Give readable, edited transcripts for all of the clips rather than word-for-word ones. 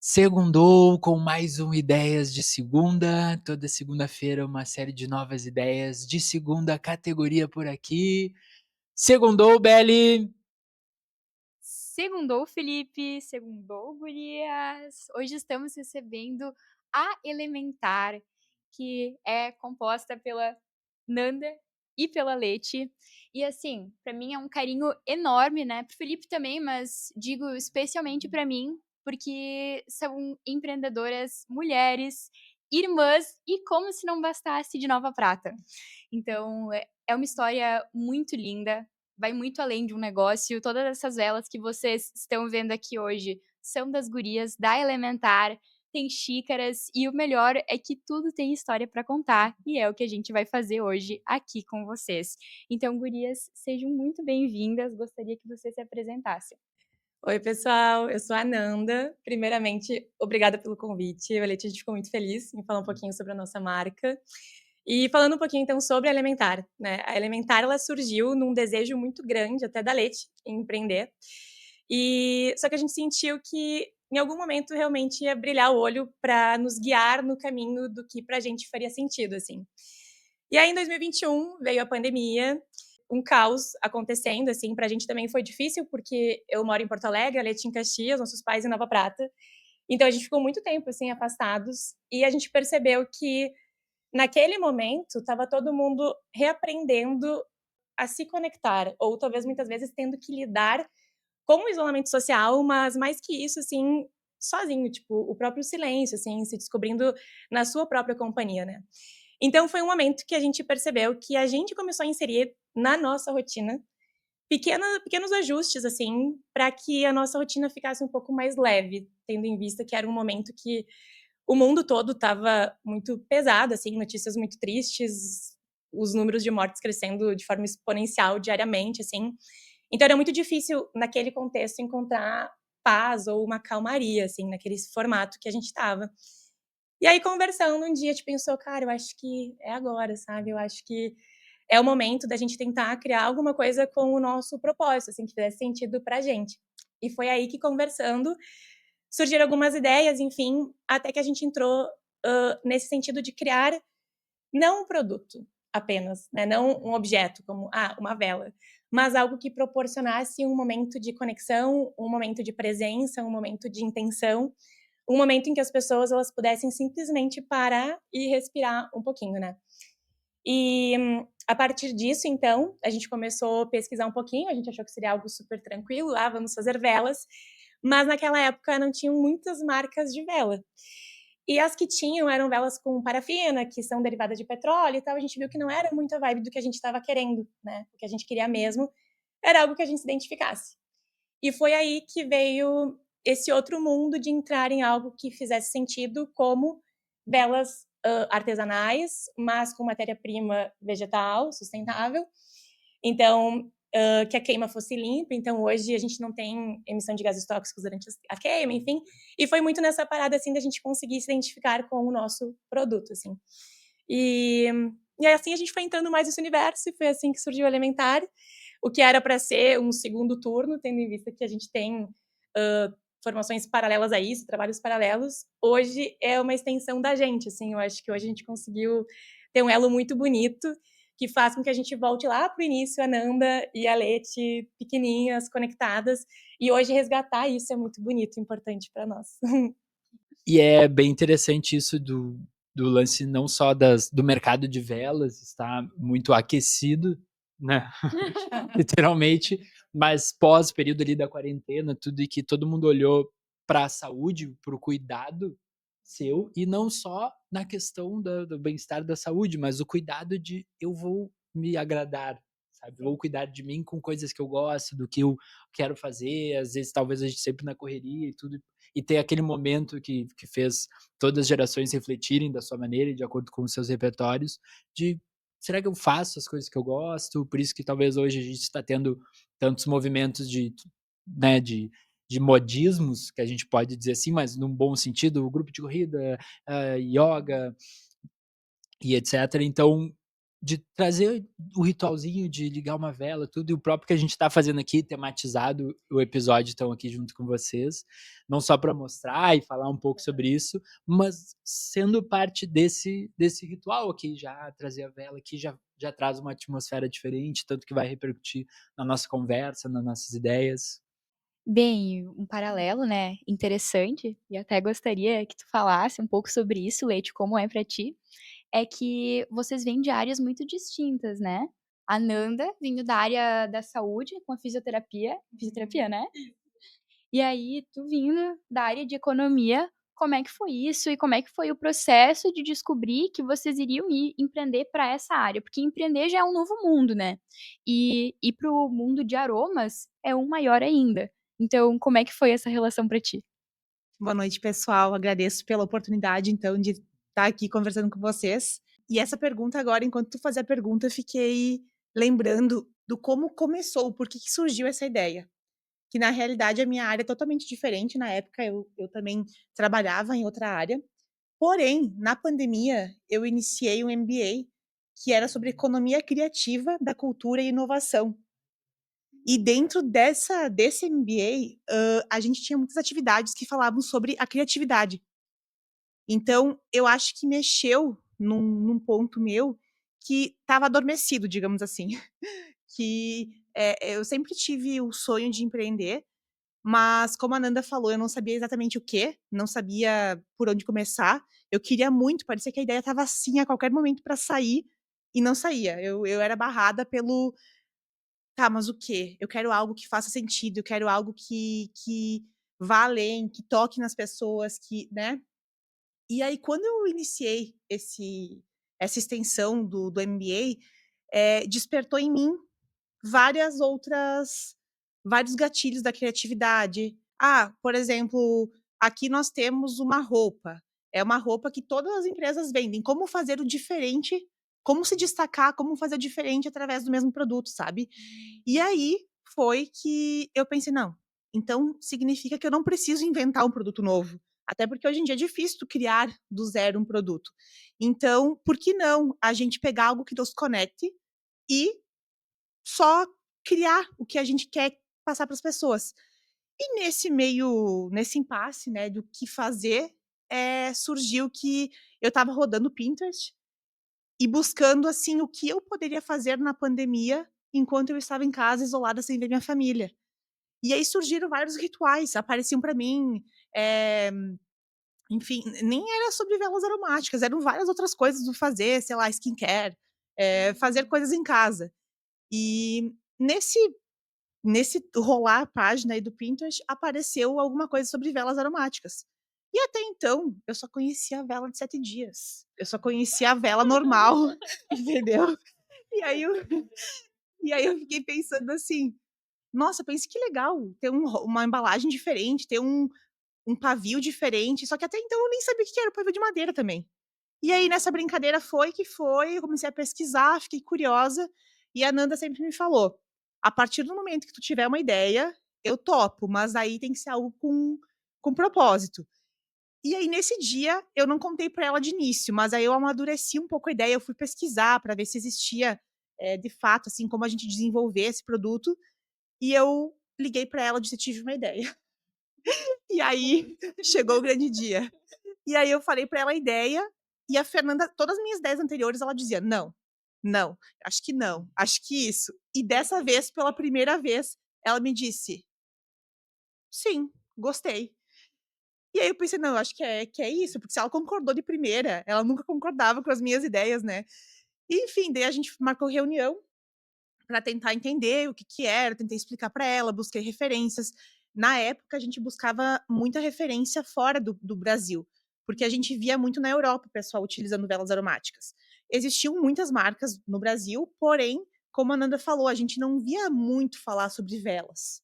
Segundou com mais um Ideias de Segunda. Toda segunda-feira uma série de novas ideias de segunda categoria por aqui. Segundou, Beli! Segundou, Felipe, segundou, gurias. Hoje estamos recebendo a Elementar, que é composta pela Nanda e pela Leti. E assim, pra mim é um carinho enorme, né? Pro Felipe também, mas digo especialmente pra mim, porque são empreendedoras mulheres, irmãs e como se não bastasse de Nova Prata. Então, é uma história muito linda, vai muito além de um negócio. Todas essas velas que vocês estão vendo aqui hoje são das gurias da Elementar, tem xícaras e o melhor é que tudo tem história para contar e é o que a gente vai fazer hoje aqui com vocês. Então, gurias, sejam muito bem-vindas. Gostaria que vocês se apresentassem. Oi, pessoal, eu sou a Nanda. Primeiramente, obrigada pelo convite. A Letícia, a gente ficou muito feliz em falar um pouquinho sobre a nossa marca. E falando um pouquinho, então, sobre a Elementar, né? A Elementar, ela surgiu num desejo muito grande, até da Leti, em empreender. E só que a gente sentiu que, em algum momento, realmente ia brilhar o olho para nos guiar no caminho do que pra gente faria sentido, assim. E aí, em 2021, veio a pandemia, um caos acontecendo, assim, pra gente também foi difícil, porque eu moro em Porto Alegre, a Leti em Caxias, nossos pais em Nova Prata. Então a gente ficou muito tempo, assim, afastados, e a gente percebeu que, naquele momento, estava todo mundo reaprendendo a se conectar, ou talvez muitas vezes tendo que lidar com o isolamento social, mas mais que isso, assim, sozinho, tipo, o próprio silêncio, assim, se descobrindo na sua própria companhia, né? Então foi um momento que a gente percebeu que a gente começou a inserir na nossa rotina pequenos ajustes, assim, para que a nossa rotina ficasse um pouco mais leve, tendo em vista que era um momento que o mundo todo estava muito pesado, assim, notícias muito tristes, os números de mortes crescendo de forma exponencial diariamente, assim. Então era muito difícil, naquele contexto, encontrar paz ou uma calmaria, assim, naquele formato que a gente estava. E aí, conversando um dia, a gente pensou, cara, eu acho que é agora, sabe? Eu acho que é o momento da gente tentar criar alguma coisa com o nosso propósito, assim, que fizesse sentido pra gente. E foi aí que, conversando, surgiram algumas ideias, enfim, até que a gente entrou nesse sentido de criar não um produto apenas, né? Não um objeto, como uma vela, mas algo que proporcionasse um momento de conexão, um momento de presença, um momento de intenção, um momento em que as pessoas elas pudessem simplesmente parar e respirar um pouquinho, né? E a partir disso, então, a gente começou a pesquisar um pouquinho, a gente achou que seria algo super tranquilo, vamos fazer velas, mas naquela época não tinham muitas marcas de vela. E as que tinham eram velas com parafina, que são derivadas de petróleo e tal, a gente viu que não era muito a vibe do que a gente estava querendo, né? O que a gente queria mesmo era algo que a gente se identificasse. E foi aí que veio esse outro mundo de entrar em algo que fizesse sentido, como velas artesanais, mas com matéria-prima vegetal, sustentável. Então, que a queima fosse limpa. Então, hoje a gente não tem emissão de gases tóxicos durante a queima, enfim. E foi muito nessa parada, assim, da gente conseguir se identificar com o nosso produto, assim. E, e aí, assim, a gente foi entrando mais nesse universo e foi assim que surgiu o Elementar, o que era para ser um segundo turno, tendo em vista que a gente tem formações paralelas a isso, trabalhos paralelos, hoje é uma extensão da gente, assim, eu acho que hoje a gente conseguiu ter um elo muito bonito, que faz com que a gente volte lá para o início, a Nanda e a Leti, pequenininhas, conectadas, e hoje resgatar isso é muito bonito e importante para nós. E é bem interessante isso do lance não só do mercado de velas estar muito aquecido, né, literalmente, mas pós período ali da quarentena, tudo e que todo mundo olhou para a saúde, para o cuidado seu, e não só na questão do bem-estar da saúde, mas o cuidado de eu vou me agradar, sabe, vou cuidar de mim com coisas que eu gosto, do que eu quero fazer, às vezes talvez a gente sempre na correria e tudo, e ter aquele momento que fez todas as gerações refletirem da sua maneira e de acordo com os seus repertórios, de será que eu faço as coisas que eu gosto? Por isso que talvez hoje a gente está tendo tantos movimentos né, de modismos, que a gente pode dizer assim, mas num bom sentido, o grupo de corrida, yoga e etc. Então, de trazer o ritualzinho de ligar uma vela, tudo, e o próprio que a gente está fazendo aqui, tematizado o episódio, estão aqui junto com vocês, não só para mostrar e falar um pouco sobre isso, mas sendo parte desse ritual aqui, já trazer a vela aqui, já traz uma atmosfera diferente, tanto que vai repercutir na nossa conversa, nas nossas ideias. Bem, um paralelo, né, interessante, e até gostaria que tu falasse um pouco sobre isso, Leite, como é pra ti, é que vocês vêm de áreas muito distintas, né. A Nanda vindo da área da saúde com a fisioterapia, né? E aí tu vindo da área de economia, como é que foi isso e como é que foi o processo de descobrir que vocês iriam ir empreender para essa área? Porque empreender já é um novo mundo, né, e ir para o mundo de aromas é um maior ainda. Então como é que foi essa relação para ti? Boa noite, pessoal. Agradeço pela oportunidade, então, de estar aqui conversando com vocês. E essa pergunta agora, enquanto tu fazia a pergunta, eu fiquei lembrando do como começou, por que surgiu essa ideia. Que na realidade a minha área é totalmente diferente. Na época eu também trabalhava em outra área. Porém, na pandemia, eu iniciei um MBA que era sobre economia criativa da cultura e inovação. E dentro desse MBA, a gente tinha muitas atividades que falavam sobre a criatividade. Então, eu acho que mexeu num ponto meu que estava adormecido, digamos assim. Que, eu sempre tive o sonho de empreender, mas como a Nanda falou, eu não sabia exatamente o quê, não sabia por onde começar. Eu queria muito, parecia que a ideia estava assim a qualquer momento para sair, e não saía. Eu era barrada pelo: "Tá, mas o quê? Eu quero algo que faça sentido, eu quero algo que vá além, que toque nas pessoas, que", né. E aí quando eu iniciei essa extensão do MBA, despertou em mim várias outras vários gatilhos da criatividade. Ah, por exemplo, aqui nós temos uma roupa, é uma roupa que todas as empresas vendem, como fazer o diferente, como se destacar, como fazer o diferente através do mesmo produto, sabe. E aí foi que eu pensei: "Não, então significa que eu não preciso inventar um produto novo", até porque hoje em dia é difícil tu criar do zero um produto. Então, por que não a gente pegar algo que nos conecte e só criar o que a gente quer passar para as pessoas. E nesse impasse, né, do que fazer, surgiu que eu estava rodando o Pinterest e buscando, assim, o que eu poderia fazer na pandemia, enquanto eu estava em casa isolada sem ver minha família. E aí surgiram vários rituais, apareciam para mim, eh, enfim, nem era sobre velas aromáticas, eram várias outras coisas do fazer, sei lá, skincare, fazer coisas em casa. E nesse rolar a página aí do Pinterest, apareceu alguma coisa sobre velas aromáticas. E até então, eu só conhecia a vela de 7 dias. Eu só conhecia a vela normal, entendeu? E aí eu e aí eu fiquei pensando assim: "Nossa, pense que legal ter uma embalagem diferente, ter um pavio diferente", só que até então eu nem sabia o que que era o pavio de madeira também. E aí nessa brincadeira foi que foi, eu comecei a pesquisar, fiquei curiosa, e a Nanda sempre me falou: "A partir do momento que tu tiver uma ideia, eu topo, mas aí tem que ser algo com propósito". E aí nesse dia, eu não contei pra ela de início, mas aí eu amadureci um pouco a ideia, eu fui pesquisar pra ver se existia, de fato, assim, como a gente desenvolver esse produto, e eu liguei pra ela e disse: "Tive uma ideia". E aí chegou o grande dia. E aí eu falei pra ela a ideia, e a Fernanda, todas as minhas ideias anteriores, ela dizia: "Não, não, acho que não, acho que isso". E dessa vez, pela primeira vez, ela me disse: "Sim, gostei". E aí eu pensei: "Não, eu acho que é isso", porque se ela concordou de primeira, ela nunca concordava com as minhas ideias, né. E enfim, daí a gente marcou reunião para tentar entender o que que era, tentei explicar para ela, busquei referências. Na época, a gente buscava muita referência fora do Brasil, porque a gente via muito na Europa o pessoal utilizando velas aromáticas. Existiam muitas marcas no Brasil, porém, como a Nanda falou, a gente não via muito falar sobre velas,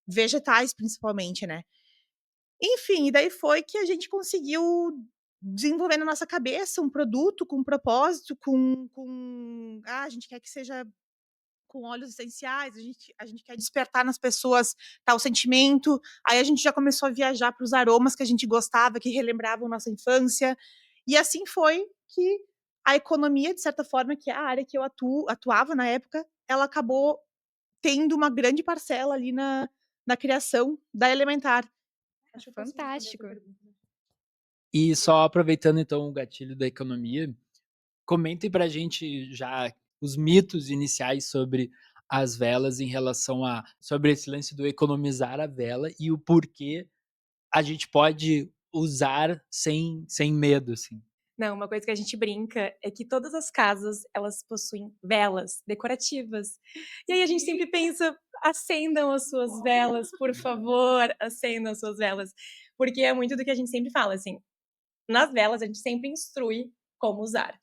vegetais principalmente, né. Enfim, e daí foi que a gente conseguiu desenvolver na nossa cabeça um produto com um propósito, a gente quer que seja com óleos essenciais, a gente quer despertar nas pessoas tal sentimento. Aí a gente já começou a viajar para os aromas que a gente gostava, que relembravam nossa infância. E assim foi que a economia, de certa forma, que é a área que eu atuava na época, ela acabou tendo uma grande parcela ali na criação da Elementar. Acho que eu posso responder essa Fantástico. pergunta. E só aproveitando então o gatilho da economia, comentem pra gente já os mitos iniciais sobre as velas em relação a sobre esse lance do economizar a vela e o porquê a gente pode usar sem medo, assim. Não, uma coisa que a gente brinca é que todas as casas, elas possuem velas decorativas. E aí a gente sempre pensa: "Acendam as suas velas, por favor, acendam as suas velas". Porque é muito do que a gente sempre fala, assim, nas velas a gente sempre instrui como usar.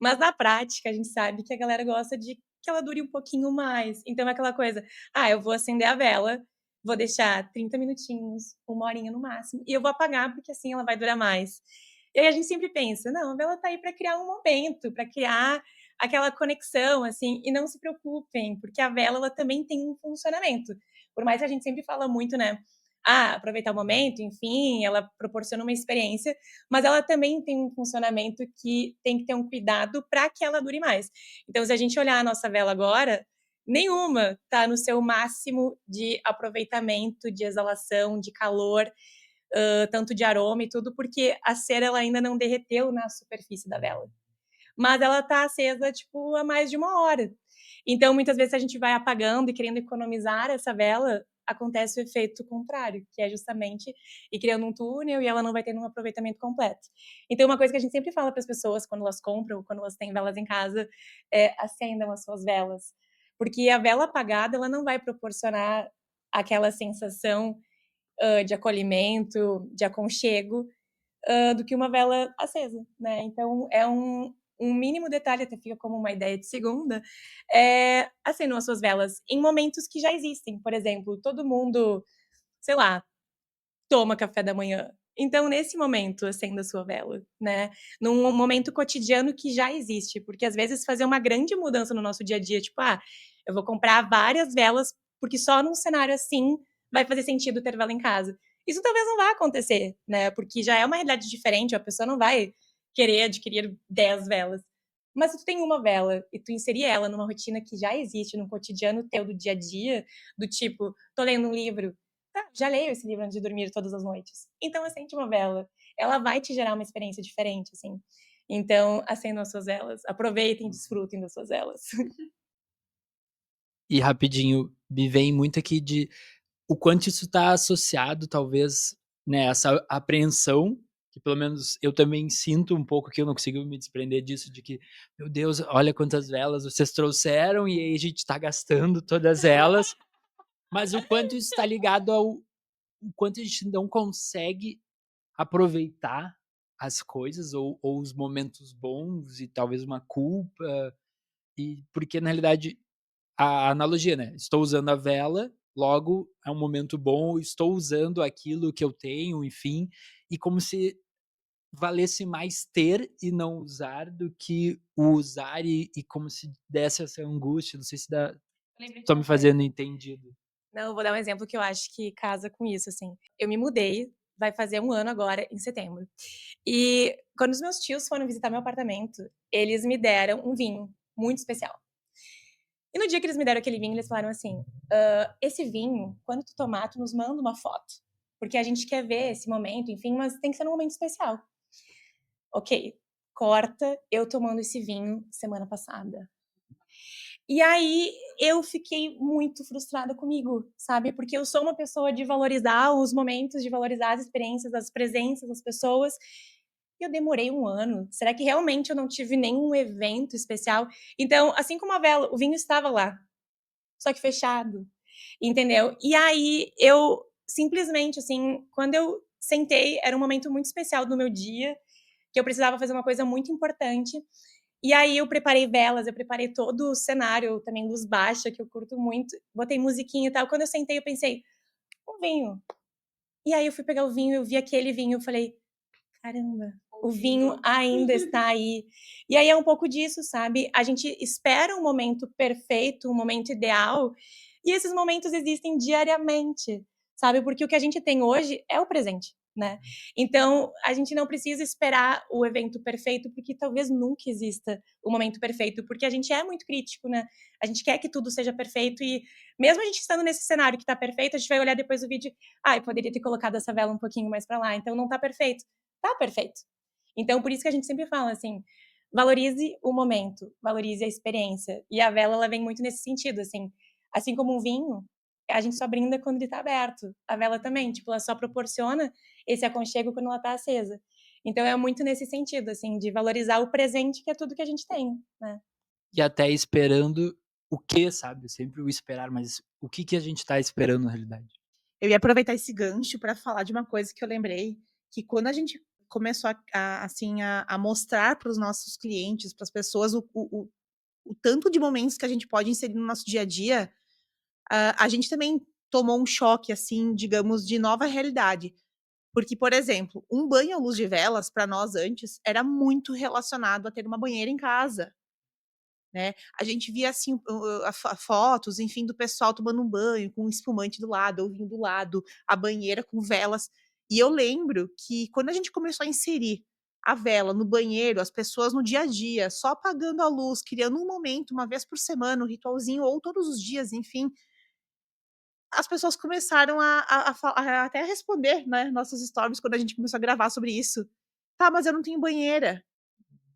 Mas na prática a gente sabe que a galera gosta de que ela dure um pouquinho mais. Então é aquela coisa: "Ah, eu vou acender a vela, vou deixar 30 minutinhos, 1 horinha no máximo, e eu vou apagar porque assim ela vai durar mais". E aí a gente sempre pensa: "Não, a vela tá aí para criar um momento, para criar aquela conexão, assim, e não se preocupem, porque a vela ela também tem um funcionamento". Por mais que a gente sempre fala muito, né, aproveitar o momento, enfim, ela proporciona uma experiência, mas ela também tem um funcionamento que tem que ter um cuidado para que ela dure mais. Então, se a gente olhar a nossa vela agora, nenhuma está no seu máximo de aproveitamento, de exalação, de calor, tanto de aroma e tudo, porque a cera ela ainda não derreteu na superfície da vela. Mas ela está acesa, tipo, há mais de 1 hora. Então, muitas vezes, se a gente vai apagando e querendo economizar essa vela, acontece o efeito contrário, que é justamente ir criando um túnel e ela não vai tendo um aproveitamento completo. Então, uma coisa que a gente sempre fala para as pessoas quando elas compram, quando elas têm velas em casa, é acendam as suas velas. Porque a vela apagada, ela não vai proporcionar aquela sensação de acolhimento, de aconchego, do que uma vela acesa, né? Então, é um mínimo detalhe, até fica como uma ideia de segunda, acendam as suas velas em momentos que já existem. Por exemplo, todo mundo, sei lá, toma café da manhã. Então, nesse momento, acenda a sua vela, né? Num momento cotidiano que já existe, porque às vezes fazer uma grande mudança no nosso dia a dia, tipo, eu vou comprar várias velas, porque só num cenário assim vai fazer sentido ter vela em casa. Isso talvez não vá acontecer, né? Porque já é uma realidade diferente, a pessoa não vai querer adquirir 10 velas. Mas se tu tem uma vela e tu inserir ela numa rotina que já existe, num cotidiano teu do dia a dia, do tipo, tô lendo um livro, tá, já leio esse livro antes de dormir todas as noites. Então acende uma vela. Ela vai te gerar uma experiência diferente, assim. Então, acendam as suas velas, aproveitem e desfrutem das suas velas. E rapidinho, me vem muito aqui de o quanto isso está associado talvez, né, essa apreensão, que pelo menos eu também sinto um pouco que eu não consigo me desprender disso, de que: "Meu Deus, olha quantas velas vocês trouxeram e aí a gente está gastando todas elas", mas o quanto isso está ligado ao o quanto a gente não consegue aproveitar as coisas ou os momentos bons e talvez uma culpa, e porque na realidade a analogia, né, estou usando a vela, logo é um momento bom, estou usando aquilo que eu tenho, enfim, e como se valesse mais ter e não usar do que o usar e como se desse essa angústia, não sei se dá Lembrei de tô uma me coisa. fazendo entendido. Não, eu vou dar um exemplo que eu acho que casa com isso, assim. Eu me mudei, vai fazer 1 ano agora, em setembro. E quando os meus tios foram visitar meu apartamento, eles me deram um vinho muito especial. E no dia que eles me deram aquele vinho, eles falaram assim: esse vinho, quando tu tomar, tu nos manda uma foto. Porque a gente quer ver esse momento, enfim, mas tem que ser num momento especial. Ok, corta eu tomando esse vinho semana passada. E aí eu fiquei muito frustrada comigo, sabe? Porque eu sou uma pessoa de valorizar os momentos, de valorizar as experiências, as presenças das pessoas. E eu demorei 1 ano. Será que realmente eu não tive nenhum evento especial? Então, assim como a vela, o vinho estava lá, só que fechado, entendeu? E aí eu simplesmente, assim, quando eu sentei, era um momento muito especial do meu dia, que eu precisava fazer uma coisa muito importante. E aí eu preparei velas, eu preparei todo o cenário, também luz baixa, que eu curto muito, botei musiquinha e tal. Quando eu sentei, eu pensei: "Um vinho". E aí eu fui pegar o vinho, eu vi aquele vinho, eu falei: "Caramba, o vinho ainda está aí". E aí é um pouco disso, sabe? A gente espera um momento perfeito, um momento ideal, e esses momentos existem diariamente, sabe? Porque o que a gente tem hoje é o presente. né? Então, a gente não precisa esperar o evento perfeito, porque talvez nunca exista o momento perfeito, porque a gente é muito crítico, né? A gente quer que tudo seja perfeito e mesmo a gente estando nesse cenário que tá perfeito, a gente vai olhar depois do vídeo, eu poderia ter colocado essa vela um pouquinho mais para lá, então não tá perfeito. Tá perfeito. Então, por isso que a gente sempre fala assim, valorize o momento, valorize a experiência. E a vela, ela vem muito nesse sentido, assim como um vinho, a gente só brinda quando ele tá aberto. A vela também, tipo, ela só proporciona esse aconchego quando ela tá acesa. Então é muito nesse sentido, assim, de valorizar o presente, que é tudo que a gente tem, né? E até esperando o quê, sabe? Sempre o esperar, mas o que a gente tá esperando na realidade? Eu ia aproveitar esse gancho para falar de uma coisa que eu lembrei, que quando a gente começou a mostrar para os nossos clientes, para as pessoas, o tanto de momentos que a gente pode inserir no nosso dia a dia, a gente também tomou um choque, assim, digamos, de nova realidade. Porque, por exemplo, um banho à luz de velas, para nós antes, era muito relacionado a ter uma banheira em casa. Né? A gente via assim fotos, enfim, do pessoal tomando um banho com um espumante do lado, ou vinho do lado, a banheira com velas. E eu lembro que quando a gente começou a inserir a vela no banheiro, as pessoas no dia a dia, só apagando a luz, criando um momento, uma vez por semana, um ritualzinho, ou todos os dias, enfim, as pessoas começaram a até responder, né, nossos stories quando a gente começou a gravar sobre isso. Tá, mas eu não tenho banheira.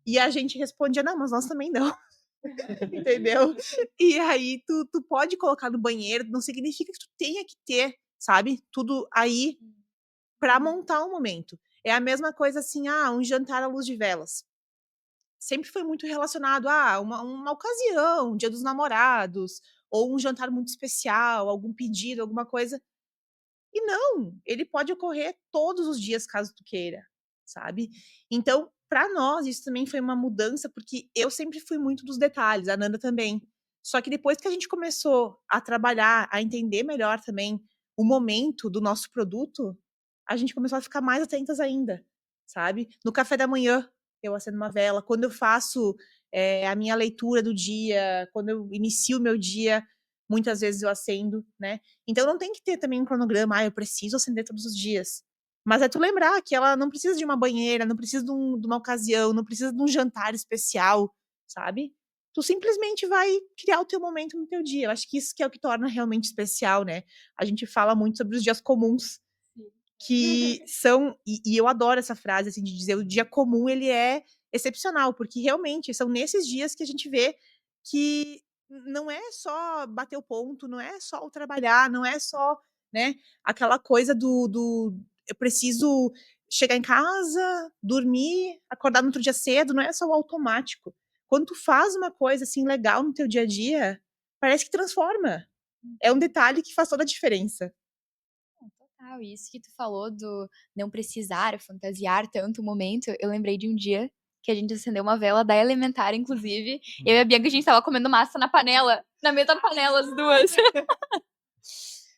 E a gente respondia, não, mas nós também não. Entendeu? E aí tu pode colocar no banheiro, não significa que tu tenha que ter, sabe, tudo aí pra montar um momento. É a mesma coisa assim, um jantar à luz de velas. Sempre foi muito relacionado a uma ocasião, um dia dos namorados, ou um jantar muito especial, algum pedido, alguma coisa. E não, ele pode ocorrer todos os dias caso tu queira, sabe. Então, para nós isso também foi uma mudança, porque eu sempre fui muito dos detalhes, a Nanda também. Só que depois que a gente começou a trabalhar, a entender melhor também o momento do nosso produto, a gente começou a ficar mais atentas ainda, sabe. No café da manhã, eu acendo uma vela, quando eu faço, a minha leitura do dia, quando eu inicio o meu dia, muitas vezes eu acendo, né. Então não tem que ter também um cronograma, eu preciso acender todos os dias. Mas é tu lembrar que ela não precisa de uma banheira, não precisa de uma ocasião, não precisa de um jantar especial, sabe. Tu simplesmente vai criar o teu momento no teu dia, eu acho que isso que é o que torna realmente especial, né. A gente fala muito sobre os dias comuns, que são e eu adoro essa frase, assim, de dizer: "O dia comum ele é excepcional", porque realmente são nesses dias que a gente vê que não é só bater o ponto, não é só o trabalhar, não é só, né, aquela coisa do eu preciso chegar em casa, dormir, acordar no outro dia cedo, não é só o automático. Quando tu faz uma coisa, assim, legal no teu dia a dia, parece que transforma. É um detalhe que faz toda a diferença. Total, isso que tu falou do não precisar fantasiar tanto o momento, eu lembrei de um dia que a gente acendeu uma vela da Elementar, inclusive, eu e a Bianca, a gente estava comendo massa na panela, na mesma panela as duas.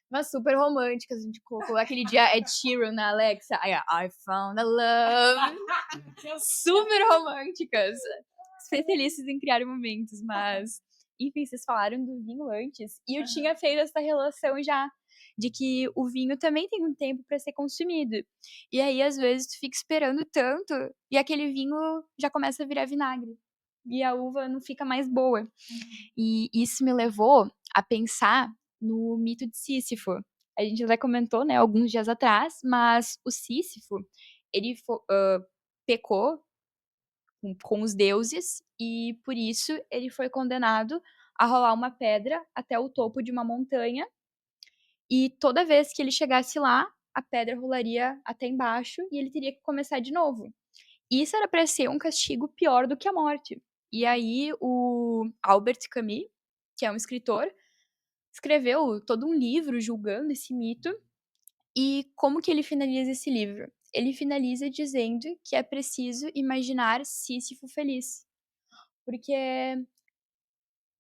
Mas super românticas, a gente colocou aquele dia Ed Sheeran na Alexa, aí I found a love. Super românticas. Especialistas em criar momentos, mas enfim, vocês falaram do vinho antes, e eu tinha feito essa relação já, de que o vinho também tem um tempo para ser consumido. E aí, às vezes, tu fica esperando tanto, e aquele vinho já começa a virar vinagre. E a uva não fica mais boa. E isso me levou a pensar no mito de Sísifo. A gente até comentou, né, alguns dias atrás, mas o Sísifo, ele pecou com os deuses e por isso ele foi condenado a rolar uma pedra até o topo de uma montanha e toda vez que ele chegasse lá, a pedra rolaria até embaixo e ele teria que começar de novo. Isso era para ser um castigo pior do que a morte. E aí o Albert Camus, que é um escritor, escreveu todo um livro julgando esse mito. E como que ele finaliza esse livro? Ele finaliza dizendo que é preciso imaginar Sísifo feliz. Porque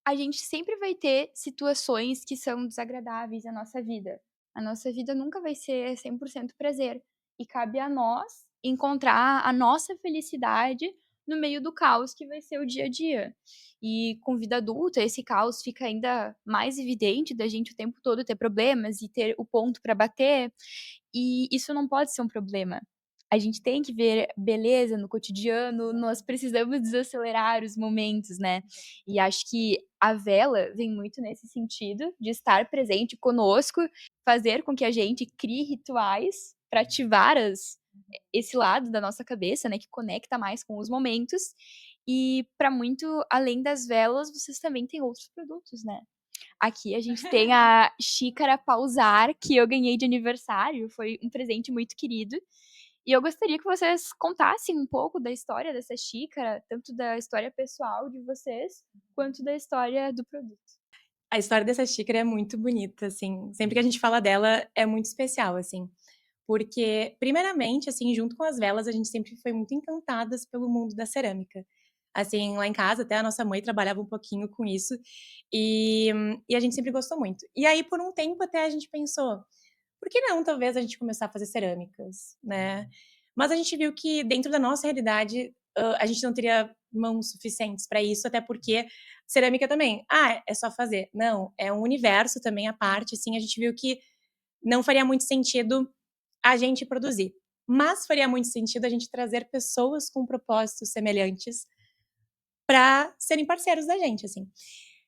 a gente sempre vai ter situações que são desagradáveis na nossa vida. A nossa vida nunca vai ser 100% prazer. E cabe a nós encontrar a nossa felicidade no meio do caos que vai ser o dia a dia. E com vida adulta, esse caos fica ainda mais evidente da gente o tempo todo ter problemas e ter o ponto para bater, e isso não pode ser um problema. A gente tem que ver beleza no cotidiano, nós precisamos desacelerar os momentos, né. E acho que a vela vem muito nesse sentido, de estar presente conosco, fazer com que a gente crie rituais para ativar esse lado da nossa cabeça, né, que conecta mais com os momentos. E para muito além das velas, vocês também têm outros produtos, né. Aqui a gente tem a xícara Pausar, que eu ganhei de aniversário, foi um presente muito querido. E eu gostaria que vocês contassem um pouco da história dessa xícara, tanto da história pessoal de vocês, quanto da história do produto. A história dessa xícara é muito bonita, assim, sempre que a gente fala dela é muito especial, assim, porque primeiramente, assim, junto com as velas, a gente sempre foi muito encantadas pelo mundo da cerâmica. Assim, lá em casa até a nossa mãe trabalhava um pouquinho com isso, e a gente sempre gostou muito. E aí por um tempo até a gente pensou: "Por que não talvez a gente começar a fazer cerâmicas?", né. Mas a gente viu que dentro da nossa realidade, a gente não teria mãos suficientes para isso, até porque cerâmica também, é só fazer. Não, é um universo também à parte, assim, a gente viu que não faria muito sentido a gente produzir, mas faria muito sentido a gente trazer pessoas com propósitos semelhantes para serem parceiros da gente, assim.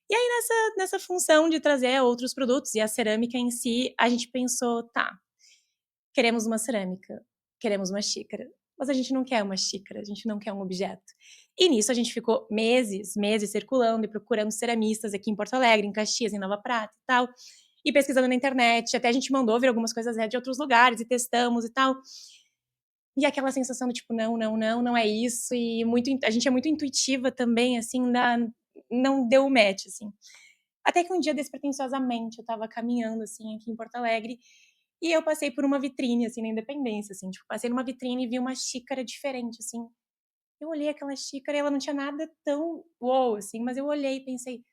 E aí nessa função de trazer outros produtos e a cerâmica em si, a gente pensou: "Tá, queremos uma cerâmica, queremos uma xícara, mas a gente não quer uma xícara, a gente não quer um objeto". E nisso a gente ficou meses circulando e procurando ceramistas aqui em Porto Alegre, em Caxias, em Nova Prata e tal, e pesquisando na internet, até a gente mandou ver algumas coisas, né, de outros lugares e testamos e tal. E aquela sensação do tipo: "Não, não, não, não é isso", e muito a gente é muito intuitiva também, assim, não deu o match, assim. Até que um dia, despretensiosamente, eu estava caminhando, assim, aqui em Porto Alegre, e eu passei por uma vitrine, assim, na Independência, assim, tipo, passei numa vitrine e vi uma xícara diferente, assim. Eu olhei aquela xícara e ela não tinha nada tão "uou", assim, mas eu olhei e pensei: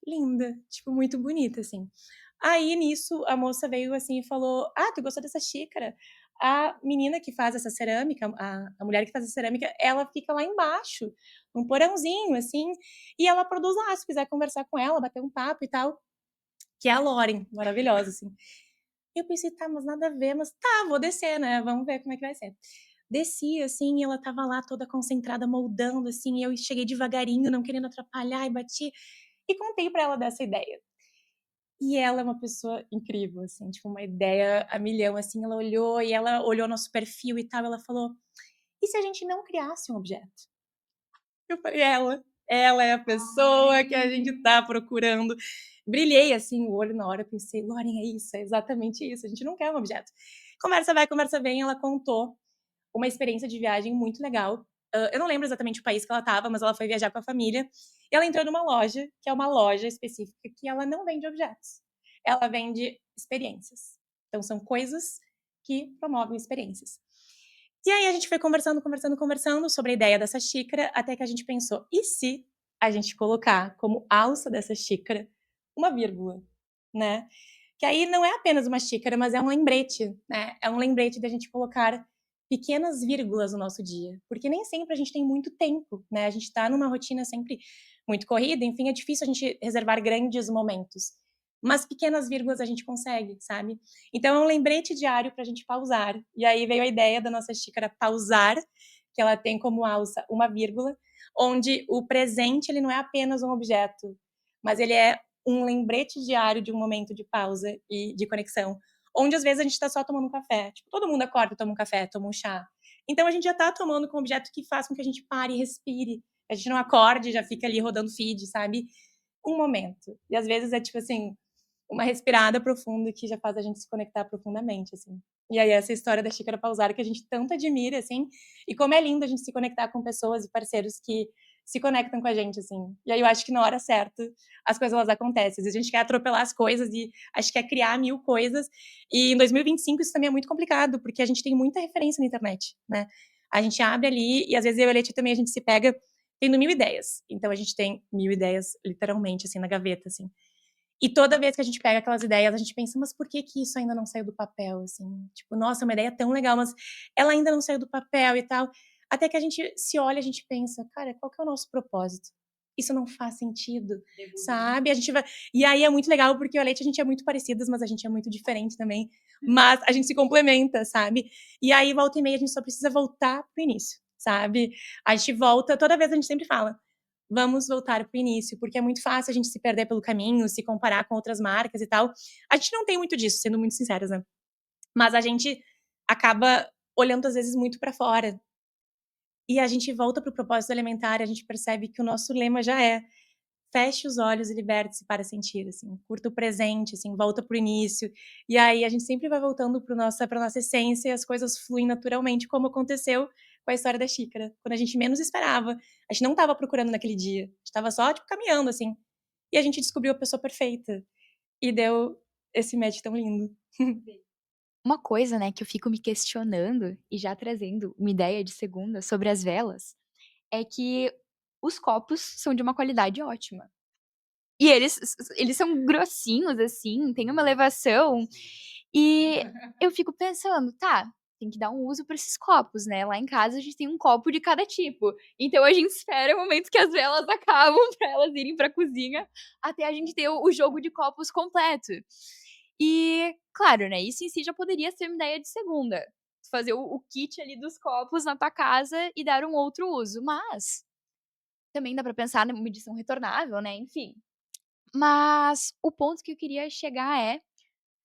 "Linda", tipo, muito bonita, assim. Aí, nisso, a moça veio, assim, e falou: "Ah, tu gostou dessa xícara? A menina que faz essa cerâmica, a mulher que faz a cerâmica, ela fica lá embaixo, num porãozinho, assim, e ela produz lá, se quiser conversar com ela, bater um papo e tal", que é a Lauren, maravilhosa, assim. Eu pensei: "Tá, mas nada a ver", mas tá, vou descer, né, vamos ver como é que vai ser. Desci, assim, e ela estava lá toda concentrada moldando, assim, e eu cheguei devagarinho, não querendo atrapalhar, e bati e contei pra ela dessa ideia. E ela é uma pessoa incrível, assim, tipo, uma ideia a milhão, assim, ela olhou nosso perfil e tal, ela falou: "E se a gente não criasse um objeto?". Eu falei: ela é a pessoa que a gente tá procurando". Brilhei, assim, o olho na hora, pensei: "Lauren, é isso, é exatamente isso, a gente não quer um objeto". Conversa vai, conversa vem, ela contou uma experiência de viagem muito legal. Eu não lembro exatamente o país que ela estava, mas ela foi viajar com a família, e ela entrou numa loja, que é uma loja específica que ela não vende objetos, ela vende experiências. Então são coisas que promovem experiências. E aí a gente foi conversando sobre a ideia dessa xícara, até que a gente pensou: "E se a gente colocar como alça dessa xícara uma vírgula?", né. Que aí não é apenas uma xícara, mas é um lembrete, né, é um lembrete da gente colocar pequenas vírgulas no nosso dia, porque nem sempre a gente tem muito tempo, né, a gente tá numa rotina sempre muito corrida, enfim, é difícil a gente reservar grandes momentos, mas pequenas vírgulas a gente consegue, sabe. Então é um lembrete diário pra gente pausar, e aí veio a ideia da nossa xícara Pausar, que ela tem como alça uma vírgula, onde o presente ele não é apenas um objeto, mas ele é um lembrete diário de um momento de pausa e de conexão, onde às vezes a gente está só tomando um café, tipo, todo mundo acorda e toma um café, toma um chá. Então a gente já está tomando com um objeto que faz com que a gente pare e respire, a gente não acorde e já fica ali rodando feed, sabe. Um momento. E às vezes é tipo assim, uma respirada profunda que já faz a gente se conectar profundamente, assim. E aí essa história da xícara pausada que a gente tanto admira, assim, e como é lindo a gente se conectar com pessoas e parceiros que se conectam com a gente, assim. E aí eu acho que na hora certa as coisas elas acontecem. Às vezes a gente quer atropelar as coisas e acho que quer criar 1000 coisas. E em 2025 isso também é muito complicado, porque a gente tem muita referência na internet, né. A gente abre ali e às vezes eu e a Leti também a gente se pega tendo 1000 ideias. Então a gente tem 1000 ideias literalmente, assim, na gaveta, assim. E toda vez que a gente pega aquelas ideias, a gente pensa: "Mas por que que isso ainda não saiu do papel?", assim, tipo: "Nossa, é uma ideia tão legal, mas ela ainda não saiu do papel e tal". Até que a gente se olha, a gente pensa, cara, qual que é o nosso propósito? Isso não faz sentido, sabe? A gente vai... E aí é muito legal, porque o Leite a gente é muito parecidas, mas a gente é muito diferente também. Mas a gente se complementa, sabe? E aí, volta e meia, a gente só precisa voltar pro início, sabe? A gente volta, toda vez a gente sempre fala, vamos voltar pro início, porque é muito fácil a gente se perder pelo caminho, se comparar com outras marcas e tal. A gente não tem muito disso, sendo muito sinceras, né? Mas a gente acaba olhando, às vezes, muito para fora. E a gente volta pro propósito elementar, a gente percebe que o nosso lema já é: feche os olhos e liberte-se para sentir, assim, curta o presente, assim, volta pro início. E aí a gente sempre vai voltando pra nossa essência e as coisas fluem naturalmente, como aconteceu com a história da xícara. Quando a gente menos esperava, a gente não estava procurando naquele dia, a gente estava só, tipo, caminhando, assim. E a gente descobriu a pessoa perfeita. E deu esse match tão lindo. Uma coisa, né, que eu fico me questionando e já trazendo uma ideia de segunda sobre as velas, é que os copos são de uma qualidade ótima. E eles são grossinhos, assim, tem uma elevação. E eu fico pensando, tá, tem que dar um uso para esses copos, né? Lá em casa a gente tem um copo de cada tipo. Então a gente espera o momento que as velas acabam para elas irem para a cozinha, até a gente ter o jogo de copos completo. E, claro, né, isso em si já poderia ser uma ideia de segunda. Fazer o kit ali dos copos na tua casa e dar um outro uso. Mas também dá para pensar numa edição retornável, né? Enfim. Mas o ponto que eu queria chegar é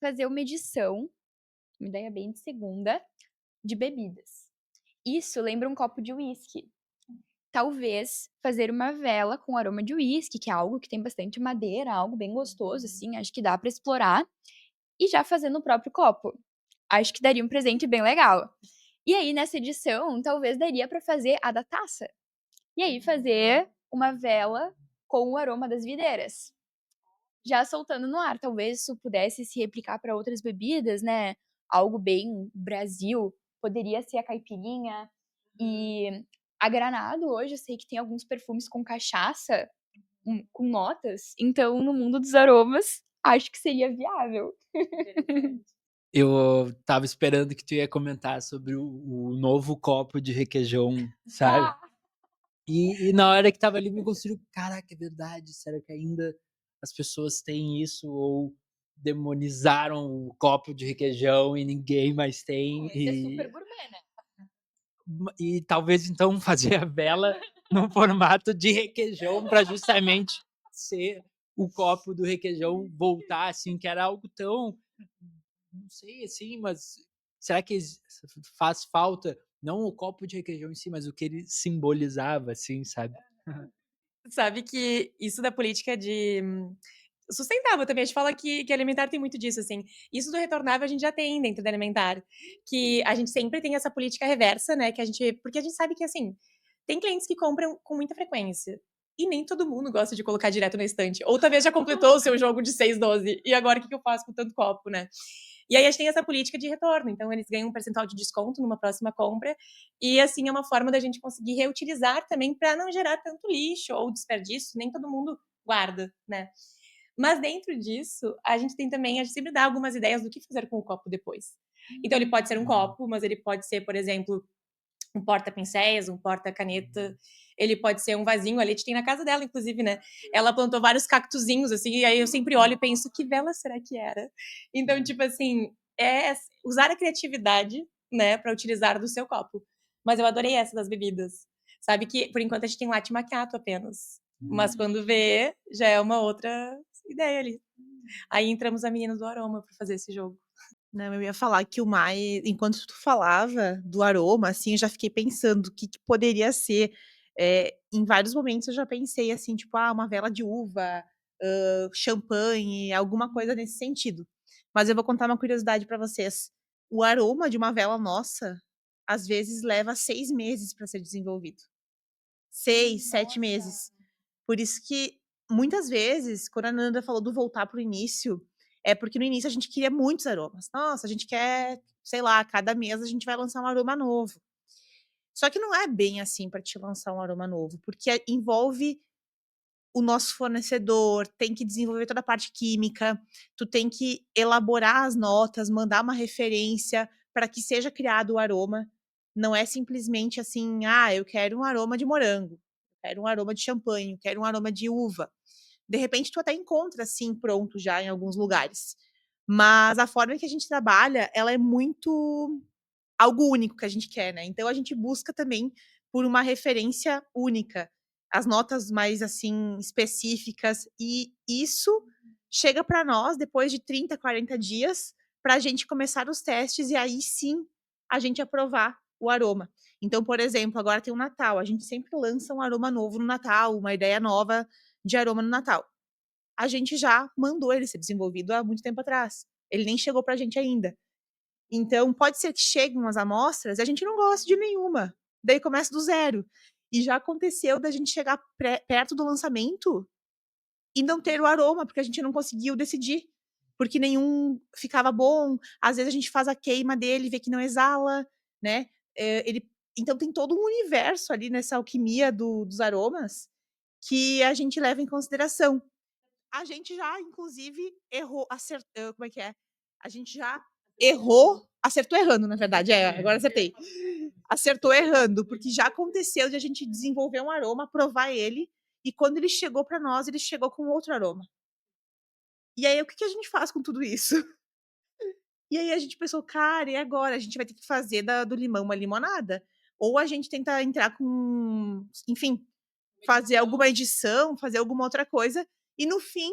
fazer uma edição, uma ideia bem de segunda, de bebidas. Isso lembra um copo de uísque. Talvez fazer uma vela com aroma de uísque, que é algo que tem bastante madeira, algo bem gostoso, assim, acho que dá pra explorar. E já fazer no próprio copo. Acho que daria um presente bem legal. E aí, nessa edição, talvez daria pra fazer a da taça. E aí, fazer uma vela com o aroma das videiras. Já soltando no ar. Talvez isso pudesse se replicar para outras bebidas, né? Algo bem Brasil. Poderia ser a caipirinha. E a Granado hoje, eu sei que tem alguns perfumes com cachaça, com notas. Então, no mundo dos aromas, acho que seria viável. Eu tava esperando que tu ia comentar sobre o novo copo de requeijão, sabe? Ah, E na hora que tava ali me construiu, caraca, é verdade, será que ainda as pessoas têm isso ou demonizaram o copo de requeijão e ninguém mais tem? esse é super gourmet, né? E talvez então fazer a vela no formato de requeijão para justamente ser o copo do requeijão voltar assim, que era algo tão, não sei assim, mas será que faz falta não o copo de requeijão em si, mas o que ele simbolizava, assim, sabe? Sabe que isso da política de sustentável também, a gente fala que alimentar tem muito disso, assim. Isso do retornável a gente já tem dentro da alimentar, que a gente sempre tem essa política reversa, né, que a gente porque a gente sabe que, assim, tem clientes que compram com muita frequência, e nem todo mundo gosta de colocar direto na estante, ou talvez já completou o seu jogo de 6, 12, e agora o que que eu faço com tanto copo, né? E aí a gente tem essa política de retorno, então eles ganham um percentual de desconto numa próxima compra, e assim é uma forma da gente conseguir reutilizar também para não gerar tanto lixo ou desperdício, nem todo mundo guarda, né? Mas dentro disso, a gente tem também, a gente sempre dá algumas ideias do que fazer com o copo depois. Então ele pode ser um copo, mas ele pode ser, por exemplo, um porta-pincéis, um porta-caneta. Ele pode ser um vasinho, a Leti tem na casa dela, inclusive, né? Ela plantou vários cactuzinhos, assim, e aí eu sempre olho e penso, que vela será que era? Então, tipo assim, é usar a criatividade, né, para utilizar do seu copo. Mas eu adorei essa das bebidas. Sabe que, por enquanto, a gente tem latte macchiato apenas. Mas quando vê, já é uma outra ideia ali. Aí entramos a menina do aroma para fazer esse jogo. Não, eu ia falar que o mais enquanto tu falava do aroma, assim, eu já fiquei pensando o que que poderia ser. Em vários momentos eu já pensei assim, tipo, uma vela de uva, champanhe, alguma coisa nesse sentido. Mas eu vou contar uma curiosidade para vocês. O aroma de uma vela nossa, às vezes leva 6 meses para ser desenvolvido. 6, 7 meses. Por isso que, muitas vezes, quando a Nanda falou do voltar para o início, é porque no início a gente queria muitos aromas. Nossa, a gente quer, sei lá, cada mês a gente vai lançar um aroma novo. Só que não é bem assim para te lançar um aroma novo, porque envolve o nosso fornecedor, tem que desenvolver toda a parte química, tu tem que elaborar as notas, mandar uma referência para que seja criado o aroma. Não é simplesmente assim, eu quero um aroma de morango, quero um aroma de champanhe, quero um aroma de uva. De repente, tu até encontra assim pronto já em alguns lugares. Mas a forma que a gente trabalha, ela é muito algo único que a gente quer, né? Então a gente busca também por uma referência única, as notas mais assim específicas e isso chega para nós depois de 30, 40 dias para a gente começar os testes e aí sim a gente aprovar o aroma. Então, por exemplo, agora tem o Natal, a gente sempre lança um aroma novo no Natal, uma ideia nova de aroma no Natal. A gente já mandou ele ser desenvolvido há muito tempo atrás. Ele nem chegou para a gente ainda. Então, pode ser que cheguem umas amostras e a gente não goste de nenhuma. Daí começa do zero. E já aconteceu da gente chegar perto do lançamento e não ter o aroma, porque a gente não conseguiu decidir. Porque nenhum ficava bom. Às vezes a gente faz a queima dele e vê que não exala, né? Então tem todo um universo ali nessa alquimia dos aromas que a gente leva em consideração. A gente já, inclusive, errou, acertou, como é que é? A gente já errou, acertou errando, na verdade, agora acertei. Acertou errando, porque já aconteceu de a gente desenvolver um aroma, provar ele, e quando ele chegou para nós, ele chegou com outro aroma. E aí, o que a gente faz com tudo isso? E aí a gente pensou, cara, e agora? A gente vai ter que fazer do limão uma limonada? Ou a gente tenta entrar com, enfim, fazer alguma edição, fazer alguma outra coisa, e no fim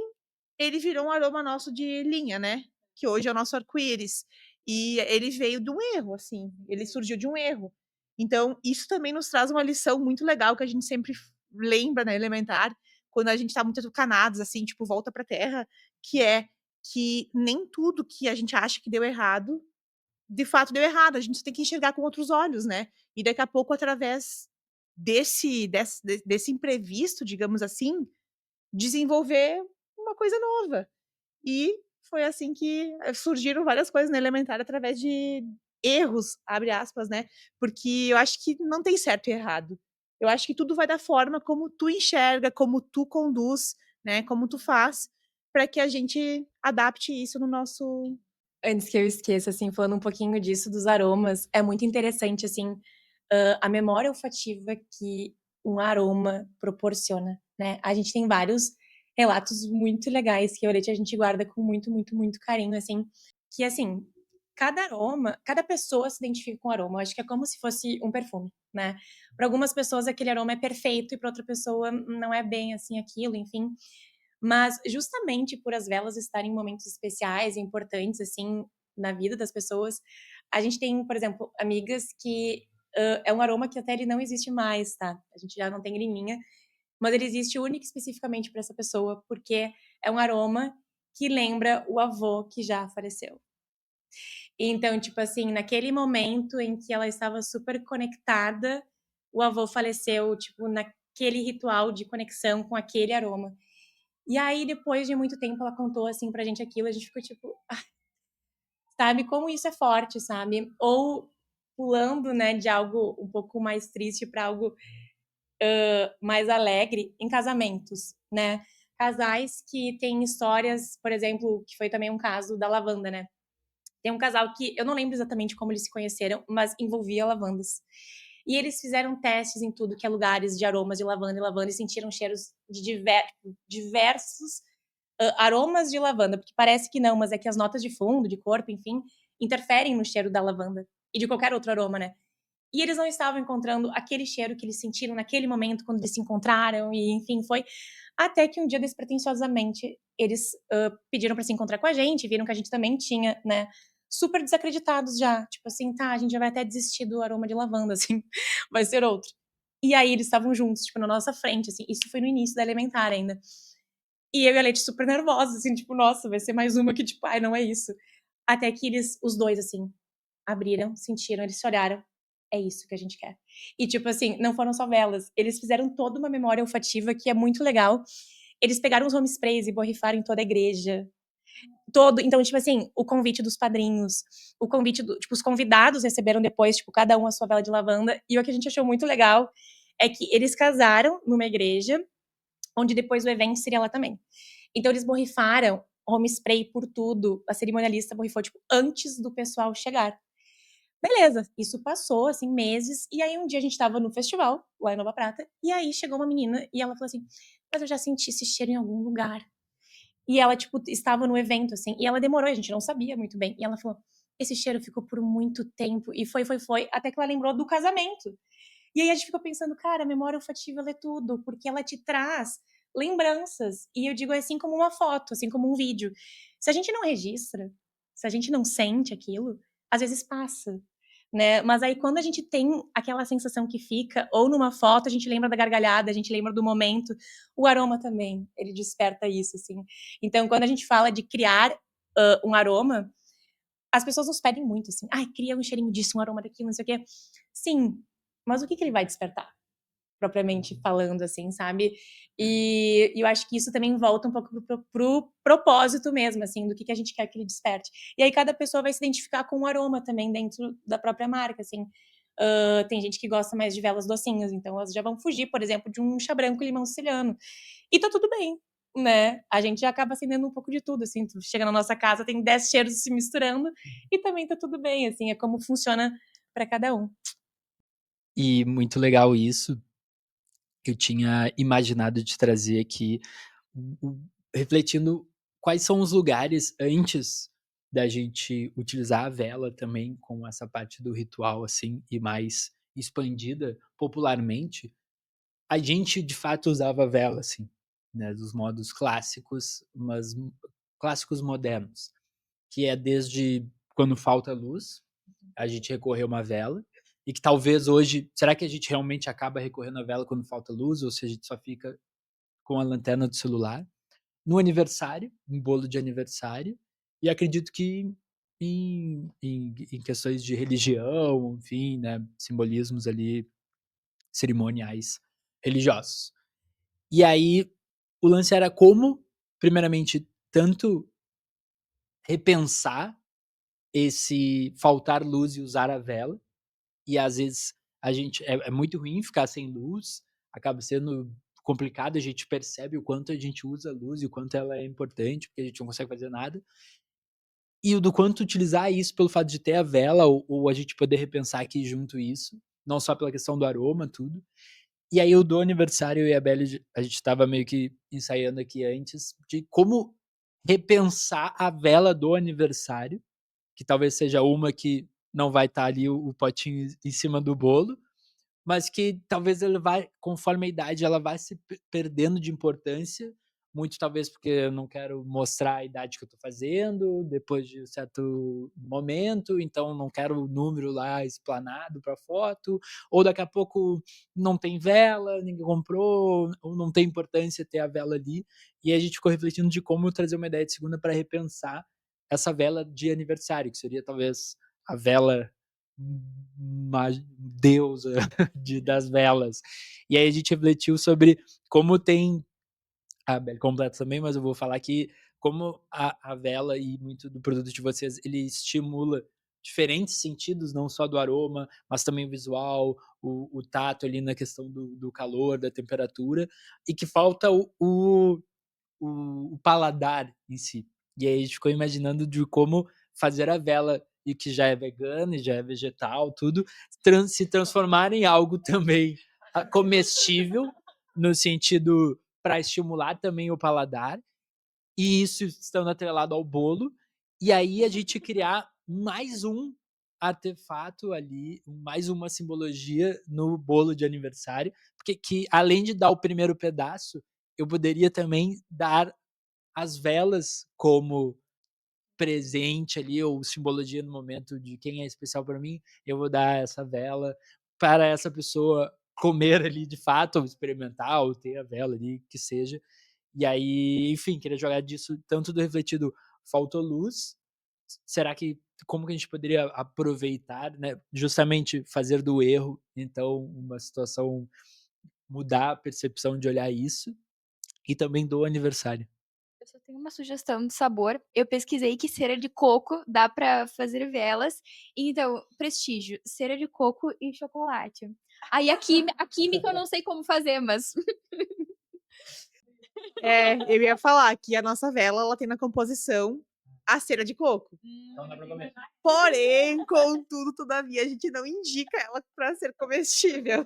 ele virou um aroma nosso de linha, né, que hoje é o nosso arco-íris. E ele veio de um erro, assim, ele surgiu de um erro. Então isso também nos traz uma lição muito legal que a gente sempre lembra na Elementar, quando a gente tá muito atucanados, assim, tipo, volta pra terra, que é que nem tudo que a gente acha que deu errado, de fato deu errado, a gente tem que enxergar com outros olhos, né. E daqui a pouco através desse imprevisto, digamos assim, desenvolver uma coisa nova. E foi assim que surgiram várias coisas na Elementar através de erros, abre aspas, né, porque eu acho que não tem certo e errado. Eu acho que tudo vai da forma como tu enxerga, como tu conduz, né, como tu faz, para que a gente adapte isso no nosso. Antes que eu esqueça, assim, falando um pouquinho disso dos aromas, é muito interessante, assim, a memória olfativa que um aroma proporciona, né. A gente tem vários relatos muito legais que eu e a Letícia a gente guarda com muito, muito, muito carinho, assim, que assim, cada aroma, cada pessoa se identifica com o aroma, eu acho que é como se fosse um perfume, né. Para algumas pessoas aquele aroma é perfeito e para outra pessoa não é bem assim aquilo, enfim. Mas justamente por as velas estarem em momentos especiais e importantes, assim, na vida das pessoas, a gente tem, por exemplo, amigas que, é um aroma que até ele não existe mais, tá, a gente já não tem liminha, mas ele existe única e especificamente para essa pessoa, porque é um aroma que lembra o avô que já faleceu. Então, tipo assim, naquele momento em que ela estava super conectada, o avô faleceu, tipo, naquele ritual de conexão com aquele aroma. E aí, depois de muito tempo, ela contou, assim, pra gente aquilo, a gente ficou tipo, sabe, como isso é forte, sabe? Ou pulando, né, de algo um pouco mais triste para algo mais alegre em casamentos, né? Casais que têm histórias, por exemplo, que foi também um caso da lavanda, né? Tem um casal que eu não lembro exatamente como eles se conheceram, mas envolvia lavandas. E eles fizeram testes em tudo que é lugares de aromas de lavanda e lavanda e sentiram cheiros de diversos aromas de lavanda, porque parece que não, mas é que as notas de fundo, de corpo, enfim, interferem no cheiro da lavanda e de qualquer outro aroma, né? E eles não estavam encontrando aquele cheiro que eles sentiram naquele momento quando eles se encontraram e enfim, foi até que um dia despretensiosamente eles pediram para se encontrar com a gente, viram que a gente também tinha, né, super desacreditados já, tipo assim, tá, a gente já vai até desistir do aroma de lavanda, assim, vai ser outro. E aí eles estavam juntos, tipo, na nossa frente, assim, isso foi no início da Elementar ainda. E eu e a Leti super nervosa, assim, tipo, nossa, vai ser mais uma que, tipo, ai, não é isso. Até que eles, os dois, assim, abriram, sentiram, eles se olharam. É isso que a gente quer. E, tipo assim, não foram só velas. Eles fizeram toda uma memória olfativa que é muito legal. Eles pegaram os home sprays e borrifaram em toda a igreja. Então, tipo assim, o convite dos padrinhos, o convite tipo, os convidados receberam depois, tipo, cada um a sua vela de lavanda. E o que a gente achou muito legal é que eles casaram numa igreja, onde depois o evento seria lá também. Então eles borrifaram home spray por tudo. A cerimonialista borrifou, tipo, antes do pessoal chegar. Beleza, isso passou, assim, meses, e aí um dia a gente estava no festival, lá em Nova Prata, e aí chegou uma menina e ela falou assim: "Mas eu já senti esse cheiro em algum lugar". E ela, tipo, estava no evento, assim, e ela demorou, a gente não sabia muito bem. E ela falou: "Esse cheiro ficou por muito tempo", e foi, até que ela lembrou do casamento. E aí a gente ficou pensando, cara, a memória olfativa ela é tudo, porque ela te traz lembranças. E eu digo assim como uma foto, assim como um vídeo. Se a gente não registra, se a gente não sente aquilo, às vezes passa, né? Mas aí quando a gente tem aquela sensação que fica, ou numa foto a gente lembra da gargalhada, a gente lembra do momento, o aroma também, ele desperta isso, assim. Então, quando a gente fala de criar um aroma, as pessoas nos pedem muito, assim, ai, cria um cheirinho disso, um aroma daquilo, não sei o quê. Sim, mas o que ele vai despertar? Propriamente falando, assim, sabe? E eu acho que isso também volta um pouco pro propósito mesmo, assim, do que a gente quer que ele desperte. E aí cada pessoa vai se identificar com um aroma também dentro da própria marca, assim. Tem gente que gosta mais de velas docinhas, então elas já vão fugir, por exemplo, de um chá branco e limão siciliano. E tá tudo bem, né? A gente já acaba acendendo um pouco de tudo, assim. Tu chega na nossa casa, tem 10 cheiros se misturando e também tá tudo bem, assim. É como funciona para cada um. E muito legal isso. Eu tinha imaginado de trazer aqui, refletindo quais são os lugares antes da gente utilizar a vela também com essa parte do ritual, assim, e mais expandida popularmente. A gente de fato usava a vela, assim, né, dos modos clássicos, mas clássicos modernos, que é desde quando falta luz, a gente recorrer a uma vela, e que talvez hoje, será que a gente realmente acaba recorrendo à vela quando falta luz, ou se a gente só fica com a lanterna do celular? No aniversário, um bolo de aniversário, e acredito que em questões de religião, enfim, né, simbolismos ali cerimoniais religiosos. E aí o lance era como, primeiramente, tanto repensar esse faltar luz e usar a vela, e às vezes a gente é muito ruim ficar sem luz, acaba sendo complicado, a gente percebe o quanto a gente usa a luz e o quanto ela é importante, porque a gente não consegue fazer nada. E o do quanto utilizar isso pelo fato de ter a vela, ou a gente poder repensar aqui junto isso, não só pela questão do aroma, tudo. E aí o do aniversário, eu e a Belly, a gente estava meio que ensaiando aqui antes, de como repensar a vela do aniversário, que talvez seja uma que não vai estar ali o potinho em cima do bolo, mas que talvez ele vai, conforme a idade, ela vai se perdendo de importância, muito talvez porque eu não quero mostrar a idade que eu estou fazendo, depois de um certo momento, então não quero o número lá explanado para foto, ou daqui a pouco não tem vela, ninguém comprou, ou não tem importância ter a vela ali, e a gente ficou refletindo de como trazer uma ideia de segunda para repensar essa vela de aniversário, que seria talvez a vela deusa das velas. E aí a gente refletiu sobre como tem a Belle completa também, mas eu vou falar que como a vela e muito do produto de vocês, ele estimula diferentes sentidos, não só do aroma, mas também o visual, o tato ali na questão do calor, da temperatura, e que falta o paladar em si. E aí a gente ficou imaginando de como fazer a vela, e que já é vegana e já é vegetal, tudo, se transformar em algo também comestível, no sentido para estimular também o paladar, e isso estando atrelado ao bolo, e aí a gente criar mais um artefato ali, mais uma simbologia no bolo de aniversário, porque que além de dar o primeiro pedaço, eu poderia também dar as velas como presente ali, ou simbologia no momento de quem é especial para mim, eu vou dar essa vela para essa pessoa comer ali de fato, ou experimentar, ou ter a vela ali, que seja. E aí, enfim, queria jogar disso, tanto do refletido faltou luz, será que como que a gente poderia aproveitar, né, justamente fazer do erro, então, uma situação, mudar a percepção de olhar isso, e também do aniversário. Eu só tenho uma sugestão de sabor. Eu pesquisei que cera de coco dá pra fazer velas. Então, prestígio, cera de coco e chocolate. Aí a química eu não sei como fazer, mas É, eu ia falar que a nossa vela, ela tem na composição a cera de coco. Então dá pra comer. Porém, contudo, todavia, a gente não indica ela para ser comestível.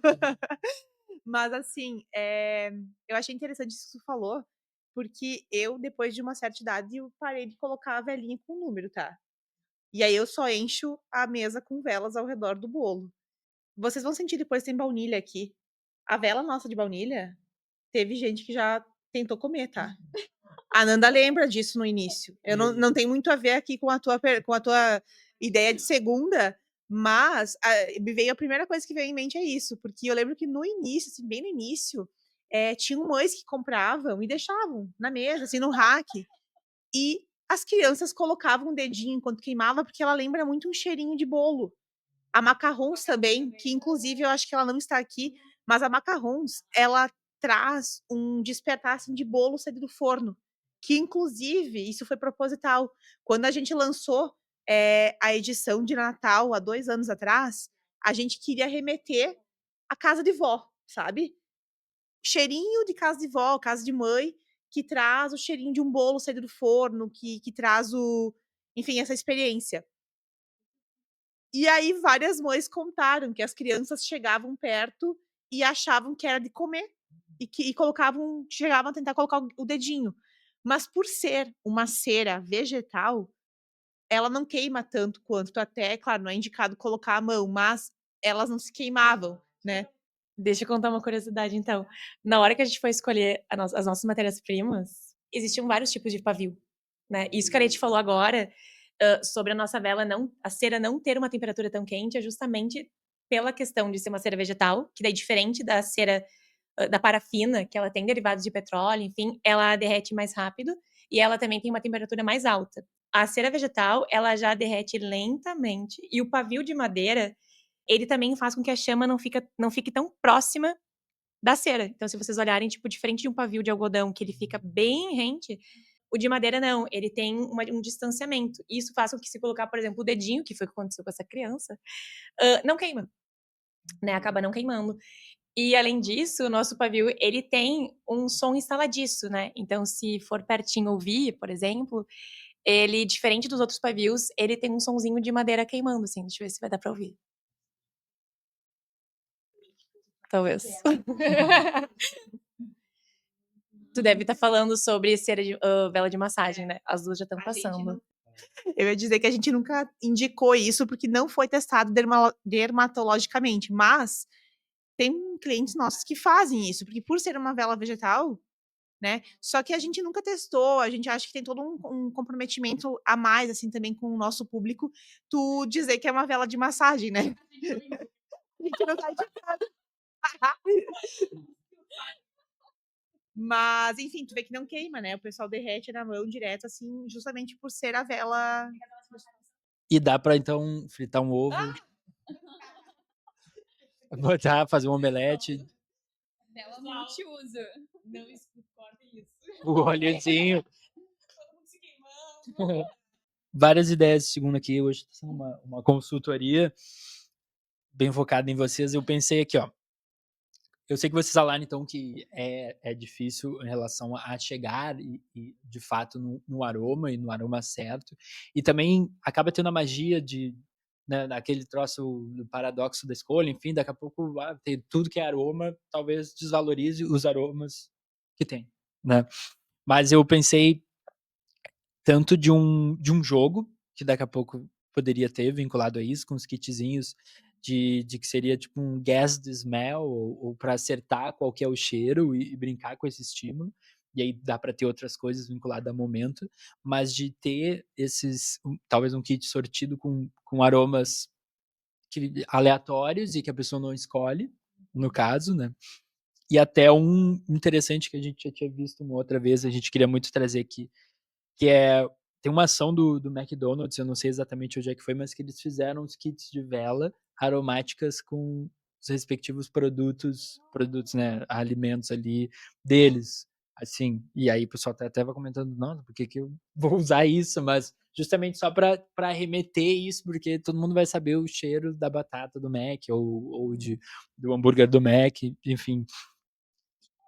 Mas assim, eu achei interessante isso que tu falou, porque eu, depois de uma certa idade, eu parei de colocar a velinha com número, tá? E aí eu só encho a mesa com velas ao redor do bolo. Vocês vão sentir depois, tem baunilha aqui. A vela nossa de baunilha, teve gente que já tentou comer, tá? A Nanda lembra disso no início. Eu não tem muito a ver aqui com a tua ideia de segunda, mas me veio a primeira coisa que veio em mente é isso, porque eu lembro que no início, assim, bem no início, tinham mães que compravam e deixavam na mesa, assim, no rack. E as crianças colocavam o dedinho enquanto queimava, porque ela lembra muito um cheirinho de bolo. A Macarrons também, que inclusive eu acho que ela não está aqui, mas a Macarrons, ela traz um despertar assim, de bolo saído do forno, que inclusive isso foi proposital. Quando a gente lançou a edição de Natal há 2 anos atrás, a gente queria remeter à casa de vó, sabe? Cheirinho de casa de vó, casa de mãe, que traz o cheirinho de um bolo saído do forno, que traz enfim, essa experiência. E aí várias mães contaram que as crianças chegavam perto e achavam que era de comer e colocavam chegavam a tentar colocar o dedinho. Mas por ser uma cera vegetal, ela não queima tanto quanto até, claro, não é indicado colocar a mão, mas elas não se queimavam, né. Deixa eu contar uma curiosidade, então. Na hora que a gente foi escolher as nossas matérias-primas, existiam vários tipos de pavio, né? Isso que a Leti falou agora, sobre a nossa vela a cera não ter uma temperatura tão quente, é justamente pela questão de ser uma cera vegetal, que daí diferente da cera da parafina, que ela tem derivados de petróleo, enfim, ela derrete mais rápido e ela também tem uma temperatura mais alta. A cera vegetal, ela já derrete lentamente e o pavio de madeira, ele também faz com que a chama não fique tão próxima da cera. Então, se vocês olharem, tipo, diferente de um pavio de algodão, que ele fica bem rente, o de madeira não, ele tem um distanciamento. Isso faz com que se colocar, por exemplo, o dedinho, que foi o que aconteceu com essa criança, não queima, né? Acaba não queimando. E além disso, o nosso pavio, ele tem um som instaladiço, né? Então, se for pertinho ouvir, por exemplo, ele, diferente dos outros pavios, ele tem um sonzinho de madeira queimando, assim. Deixa eu ver se vai dar pra ouvir. Talvez. Tu deve estar falando sobre vela de massagem, né? As duas já estão passando. Eu ia dizer que a gente nunca indicou isso, porque não foi testado dermatologicamente, mas tem clientes nossos que fazem isso, porque por ser uma vela vegetal, né, só que a gente nunca testou, a gente acha que tem todo um comprometimento a mais, assim, também com o nosso público, tu dizer que é uma vela de massagem, né. A gente não tá indicando. Mas, enfim, tu vê que não queima, né, o pessoal derrete na mão direto, assim, justamente por ser a vela. E dá pra, então, fritar um ovo, botar, fazer um omelete, Vela multiuso. Não corta isso. o óleozinho. Todo mundo se queimando. Várias ideias, segundo aqui, hoje tá sendo uma consultoria bem focada em vocês. Eu pensei aqui, ó. Eu sei que vocês falaram, então, que é difícil em relação a chegar de fato, no aroma e no aroma certo. E também acaba tendo a magia né, daquele troço do paradoxo da escolha. Enfim, daqui a pouco tem tudo que é aroma, talvez desvalorize os aromas que tem, né? Mas eu pensei tanto de um jogo, que daqui a pouco poderia ter vinculado a isso, com os kitzinhos de que seria tipo um guess the smell, ou para acertar qual que é o cheiro e brincar com esse estímulo. E aí dá para ter outras coisas vinculadas a momento, mas de ter talvez um kit sortido com aromas aleatórios e que a pessoa não escolhe, no caso, né? E até um interessante que a gente já tinha visto uma outra vez, a gente queria muito trazer aqui, que tem uma ação do McDonald's, eu não sei exatamente onde é que foi, mas que eles fizeram os kits de vela aromáticas com os respectivos produtos, né, alimentos ali deles, assim. E aí o pessoal até vai comentando, nossa, por que eu vou usar isso? Mas justamente só para remeter isso, porque todo mundo vai saber o cheiro da batata do Mac ou do hambúrguer do Mac, enfim.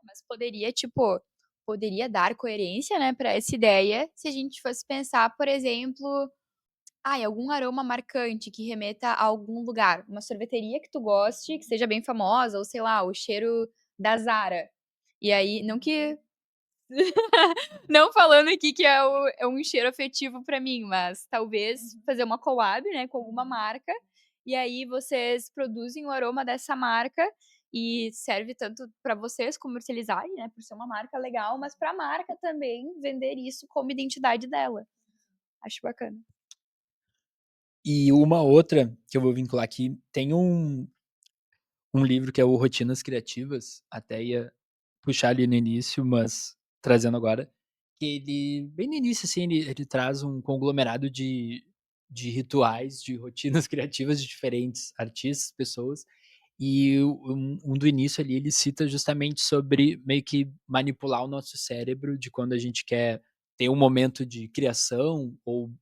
Mas poderia, tipo, poderia dar coerência, né, para essa ideia, se a gente fosse pensar, por exemplo, algum aroma marcante que remeta a algum lugar, uma sorveteria que tu goste, que seja bem famosa, ou sei lá, o cheiro da Zara. E aí, não que não falando aqui que é um cheiro afetivo pra mim, mas talvez fazer uma collab, né, com alguma marca, e aí vocês produzem o aroma dessa marca e serve tanto pra vocês comercializarem, né, por ser uma marca legal, mas pra marca também vender isso como identidade dela. Acho bacana. E uma outra que eu vou vincular aqui, tem um livro que é o Rotinas Criativas, até ia puxar ali no início, mas trazendo agora, que ele, bem no início, assim, ele traz um conglomerado de rituais, de rotinas criativas de diferentes artistas, pessoas, e um do início ali, ele cita justamente sobre meio que manipular o nosso cérebro de quando a gente quer ter um momento de criação ou,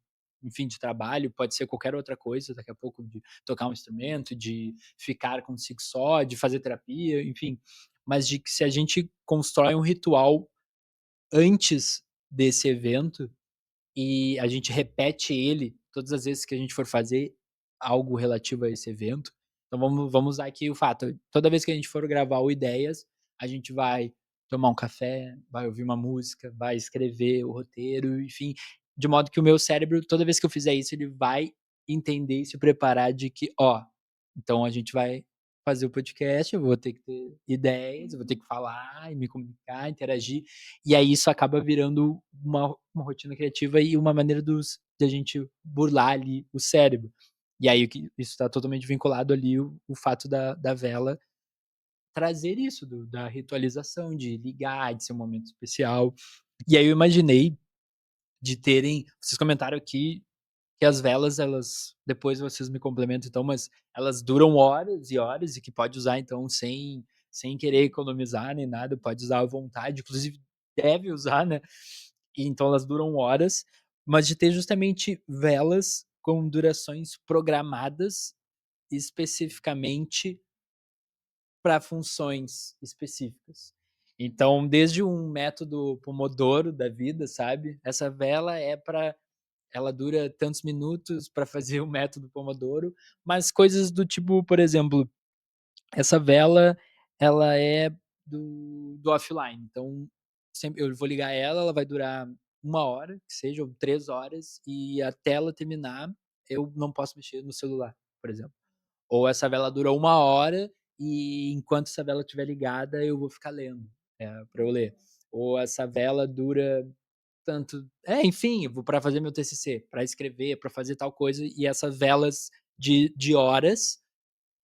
enfim, de trabalho, pode ser qualquer outra coisa, daqui a pouco de tocar um instrumento, de ficar consigo só, de fazer terapia, enfim. Mas de que se a gente constrói um ritual antes desse evento e a gente repete ele todas as vezes que a gente for fazer algo relativo a esse evento. Então vamos usar aqui o fato, toda vez que a gente for gravar o Ideias, a gente vai tomar um café, vai ouvir uma música, vai escrever o roteiro, enfim, de modo que o meu cérebro, toda vez que eu fizer isso, ele vai entender e se preparar de que, ó, então a gente vai fazer o podcast, eu vou ter que ter ideias, eu vou ter que falar e me comunicar, interagir, e aí isso acaba virando uma rotina criativa e uma maneira da gente burlar ali o cérebro. E aí isso está totalmente vinculado ali o fato da vela trazer isso, da ritualização, de ligar, de ser um momento especial. E aí eu imaginei de terem. Vocês comentaram aqui que as velas, elas. Depois vocês me complementam então, mas elas duram horas e horas e que pode usar então sem querer economizar nem nada, pode usar à vontade, inclusive deve usar, né? E então elas duram horas, mas de ter justamente velas com durações programadas especificamente para funções específicas. Então, desde um método Pomodoro da vida, sabe? Essa vela ela dura tantos minutos para fazer o método Pomodoro, mas coisas do tipo, por exemplo, essa vela, ela é do offline. Então, sempre eu vou ligar ela, ela vai durar 1 hora, que seja, ou 3 horas, e até ela terminar, eu não posso mexer no celular, por exemplo. Ou essa vela dura 1 hora, e enquanto essa vela estiver ligada, eu vou ficar lendo, para eu ler. Ou essa vela dura tanto. Enfim, eu vou para fazer meu TCC, para escrever, para fazer tal coisa, e essas velas de horas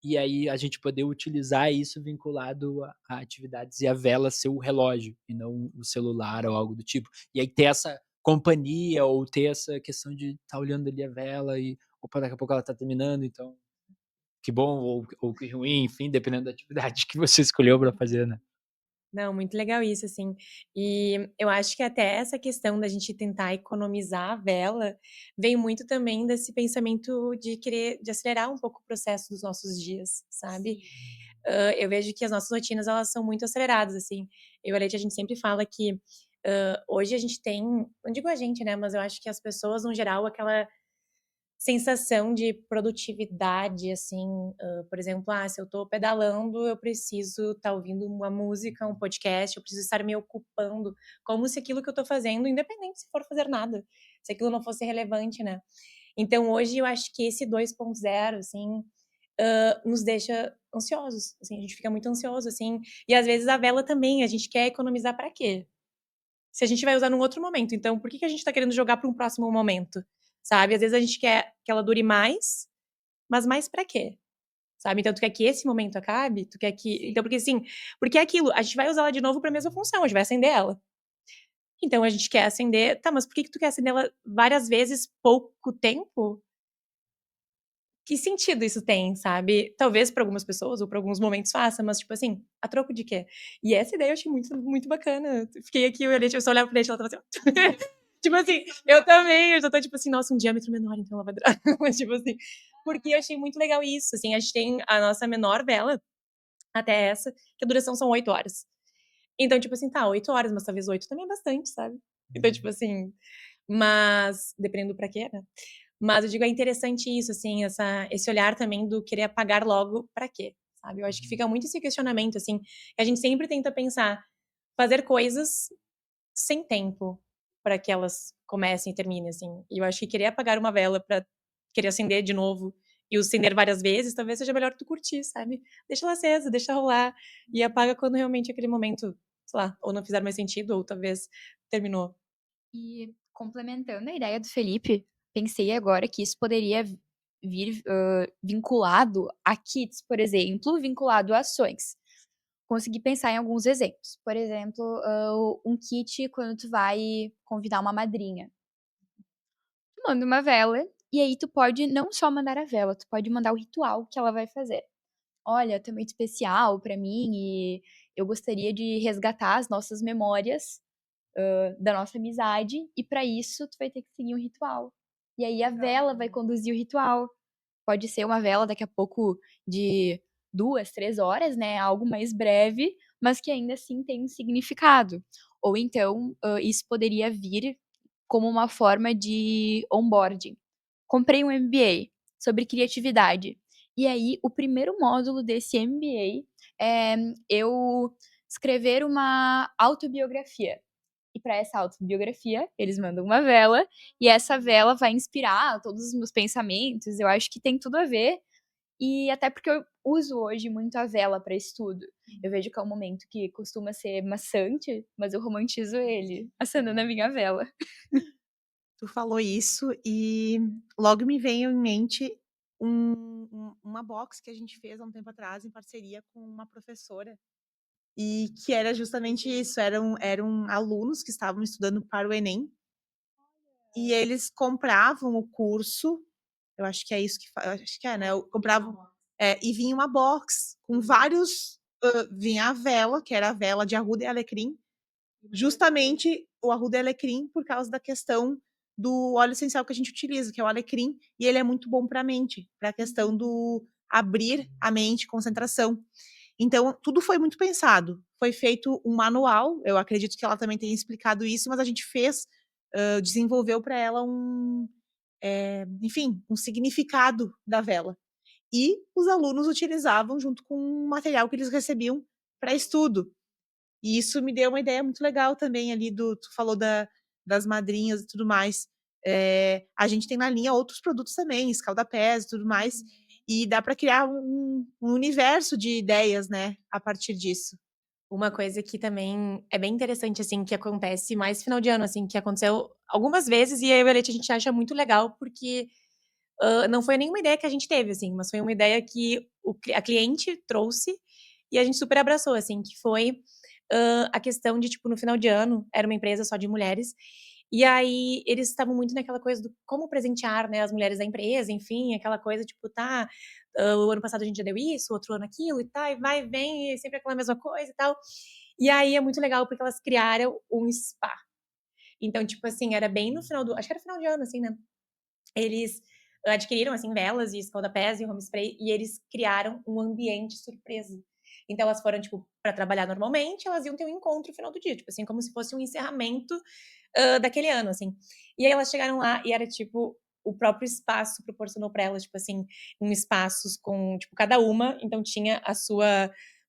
e aí a gente poder utilizar isso vinculado a atividades e a vela ser o relógio e não o celular ou algo do tipo. E aí ter essa companhia ou ter essa questão de estar olhando ali a vela e, opa, daqui a pouco ela está terminando, então que bom ou que ruim, enfim, dependendo da atividade que você escolheu para fazer, né. Não, muito legal isso, assim. E eu acho que até essa questão da gente tentar economizar a vela, vem muito também desse pensamento de querer de acelerar um pouco o processo dos nossos dias, sabe. Eu vejo que as nossas rotinas, elas são muito aceleradas, assim. Eu e a Leite, a gente sempre fala que, hoje a gente tem não digo a gente, né, mas eu acho que as pessoas no geral, aquela sensação de produtividade, assim, por exemplo, se eu estou pedalando, eu preciso estar ouvindo uma música, um podcast, eu preciso estar me ocupando, como se aquilo que eu estou fazendo, independente se for fazer nada, se aquilo não fosse relevante, né. Então hoje eu acho que esse 2.0, assim, nos deixa ansiosos, assim, a gente fica muito ansioso, assim, e às vezes a vela também, a gente quer economizar para quê? Se a gente vai usar num outro momento, então por que que a gente tá querendo jogar para um próximo momento, sabe? Às vezes a gente quer que ela dure mais, mas mais pra quê? Sabe? Então tu quer que esse momento acabe? Tu quer que então porque assim, porque é aquilo, a gente vai usar ela de novo pra mesma função, a gente vai acender ela. Então a gente quer acender, tá, mas por que que tu quer acender ela várias vezes pouco tempo? Que sentido isso tem, sabe? Talvez pra algumas pessoas ou pra alguns momentos faça, mas tipo assim, a troco de quê? E essa ideia eu achei muito, muito bacana. Fiquei aqui, eu só olhava pra Leite, ela tava assim, ó. Tipo assim, eu também, eu já tô tipo assim, nossa, um diâmetro menor, então ela vai durar. Mas tipo assim, porque eu achei muito legal isso, assim, a gente tem a nossa menor vela, até essa, que a duração são 8 horas. Então, tipo assim, tá, 8 horas, mas talvez 8 também é bastante, sabe? Então, tipo assim, mas dependendo pra quê, né? Mas eu digo, é interessante isso, assim, esse olhar também do querer apagar logo pra quê, sabe? Eu acho que fica muito esse questionamento, assim, que a gente sempre tenta pensar, fazer coisas sem tempo para que elas comecem e terminem, assim. E eu acho que querer apagar uma vela para querer acender de novo e acender várias vezes, talvez seja melhor tu curtir, sabe? Deixa ela acesa, deixa rolar e apaga quando realmente aquele momento, sei lá, ou não fizer mais sentido, ou talvez terminou. E complementando a ideia do Felipe, pensei agora que isso poderia vir vinculado a kits, por exemplo, vinculado a ações. Consegui pensar em alguns exemplos. Por exemplo, um kit quando tu vai convidar uma madrinha. Tu manda uma vela e aí tu pode não só mandar a vela, tu pode mandar o ritual que ela vai fazer. Olha, tu é muito especial pra mim e eu gostaria de resgatar as nossas memórias da nossa amizade e pra isso tu vai ter que seguir um ritual. E aí a vela vai conduzir o ritual. Pode ser uma vela daqui a pouco de 2, 3 horas, né, algo mais breve, mas que ainda assim tem um significado. Ou então, isso poderia vir como uma forma de onboarding. Comprei um MBA sobre criatividade. E aí, o primeiro módulo desse MBA é eu escrever uma autobiografia. E para essa autobiografia, eles mandam uma vela, e essa vela vai inspirar todos os meus pensamentos. Eu acho que tem tudo a ver, e até porque eu uso hoje muito a vela para estudo. Eu vejo que é um momento que costuma ser maçante, mas eu romantizo ele, acendendo a minha vela. Tu falou isso e logo me veio em mente uma box que a gente fez há um tempo atrás em parceria com uma professora e que era justamente isso, eram alunos que estavam estudando para o Enem e eles compravam o curso, eu acho que é isso que eu acho que é, né, compravam e vinha uma box com vários, vinha a vela, que era a vela de arruda e alecrim, justamente o arruda e alecrim por causa da questão do óleo essencial que a gente utiliza, que é o alecrim, e ele é muito bom para a mente, para a questão do abrir a mente, concentração. Então, tudo foi muito pensado. Foi feito um manual, eu acredito que ela também tenha explicado isso, mas a gente fez, desenvolveu para ela enfim, um significado da vela. E os alunos utilizavam junto com o material que eles recebiam para estudo. E isso me deu uma ideia muito legal também ali tu falou das madrinhas e tudo mais. A gente tem na linha outros produtos também, escaldapés e tudo mais, e dá para criar um universo de ideias, né, a partir disso. Uma coisa que também é bem interessante, assim, que acontece mais final de ano, assim, que aconteceu algumas vezes e eu e a Leite a gente acha muito legal, porque não foi nenhuma ideia que a gente teve, assim, mas foi uma ideia que a cliente trouxe e a gente super abraçou, assim, que foi a questão de, tipo, no final de ano, era uma empresa só de mulheres, e aí eles estavam muito naquela coisa do como presentear, né, as mulheres da empresa, enfim, aquela coisa, tipo, tá, o ano passado a gente já deu isso, outro ano aquilo e tá, e vai e vem, e sempre aquela mesma coisa e tal. E aí é muito legal porque elas criaram um spa. Então, tipo assim, era bem no final do, acho que era final de ano, assim, né? Eles adquiriram, assim, velas e escaldapés e home spray e eles criaram um ambiente surpresa. Então elas foram, tipo, para trabalhar normalmente, elas iam ter um encontro no final do dia, tipo assim, como se fosse um encerramento daquele ano, assim. E aí elas chegaram lá e era, tipo, o próprio espaço proporcionou para elas, tipo assim, um espaços com, tipo, cada uma, então tinha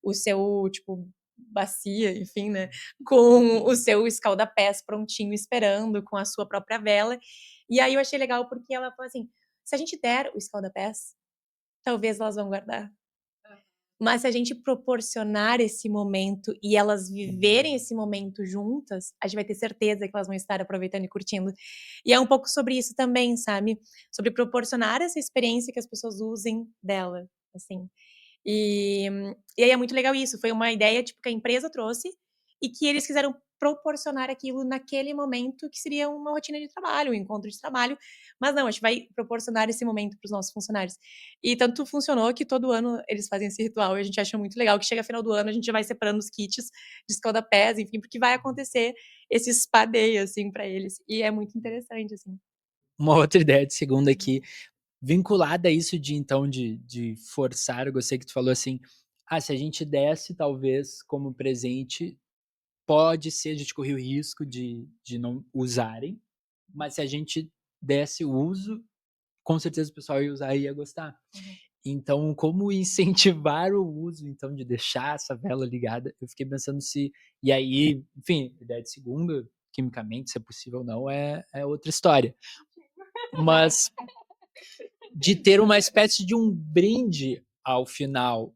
o seu, tipo, bacia, enfim, né, com o seu escaldapés prontinho esperando, com a sua própria vela. E aí eu achei legal porque ela falou assim: "Se a gente der o escaldapés, talvez elas vão guardar. Mas se a gente proporcionar esse momento e elas viverem esse momento juntas, a gente vai ter certeza que elas vão estar aproveitando e curtindo". E é um pouco sobre isso também, sabe? Sobre proporcionar essa experiência que as pessoas usem dela, assim. E, e aí é muito legal isso. Foi uma ideia tipo, que a empresa trouxe e que eles quiseram proporcionar aquilo naquele momento que seria uma rotina de trabalho, um encontro de trabalho. Mas não, a gente vai proporcionar esse momento para os nossos funcionários. E tanto funcionou que todo ano eles fazem esse ritual e a gente acha muito legal que chega final do ano a gente já vai separando os kits de escaldapés, enfim, porque vai acontecer esse spa day, assim, para eles. E é muito interessante, assim. Uma outra ideia de segunda aqui, vinculada a isso de então de forçar, eu gostei que tu falou assim: "Ah, se a gente desse talvez como presente pode ser, a gente corria o risco de não usarem, mas se a gente desse o uso, com certeza o pessoal ia usar e ia gostar. Então, como incentivar o uso, então, de deixar essa vela ligada? Eu fiquei pensando se... E aí, enfim, ideia de segunda, quimicamente, se é possível ou não, é outra história. Mas de ter uma espécie de um brinde ao final,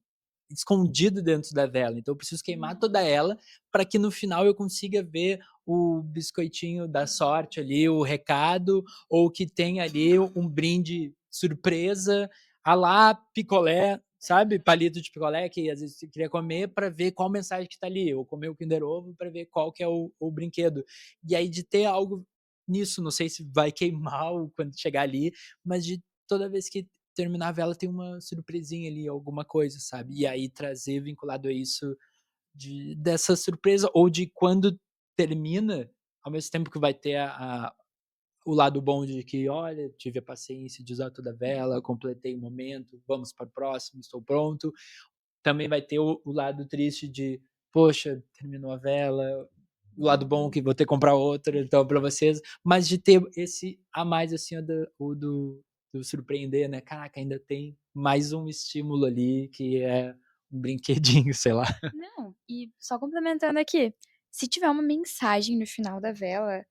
escondido dentro da vela. Então eu preciso queimar toda ela para que no final eu consiga ver o biscoitinho da sorte ali, o recado, ou que tem ali um brinde surpresa, à la picolé, sabe? Palito de picolé que às vezes você queria comer para ver qual mensagem que tá ali, ou comer o Kinder Ovo para ver qual que é o brinquedo. E aí de ter algo nisso, não sei se vai queimar quando chegar ali, mas de toda vez que terminar a vela tem uma surpresinha ali, alguma coisa, sabe? E aí trazer vinculado a isso dessa surpresa, ou de quando termina, ao mesmo tempo que vai ter o lado bom de que, olha, tive a paciência de usar toda a vela, completei o momento, vamos para o próximo, estou pronto. Também vai ter o lado triste de, poxa, terminou a vela, o lado bom que vou ter que comprar outra, então, para vocês, mas de ter esse a mais, assim, do surpreender, né? Caraca, ainda tem mais um estímulo ali que é um brinquedinho, sei lá. Não, e só complementando aqui, se tiver uma mensagem no final da vela,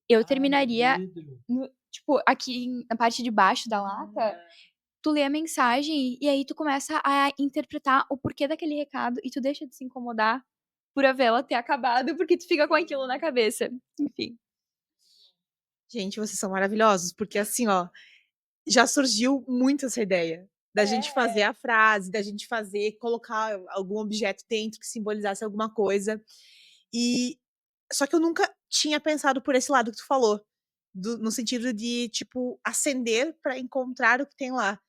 eu terminaria vidro. tipo, aqui na parte de baixo da lata, tu lê a mensagem e aí tu começa a interpretar o porquê daquele recado e tu deixa de se incomodar por a vela ter acabado, porque tu fica com aquilo na cabeça. Enfim. Gente, vocês são maravilhosos, porque assim, ó, já surgiu muito essa ideia da gente fazer a frase, da gente colocar algum objeto dentro que simbolizasse alguma coisa. E só que eu nunca tinha pensado por esse lado que tu falou, no sentido de, tipo, acender para encontrar o que tem lá.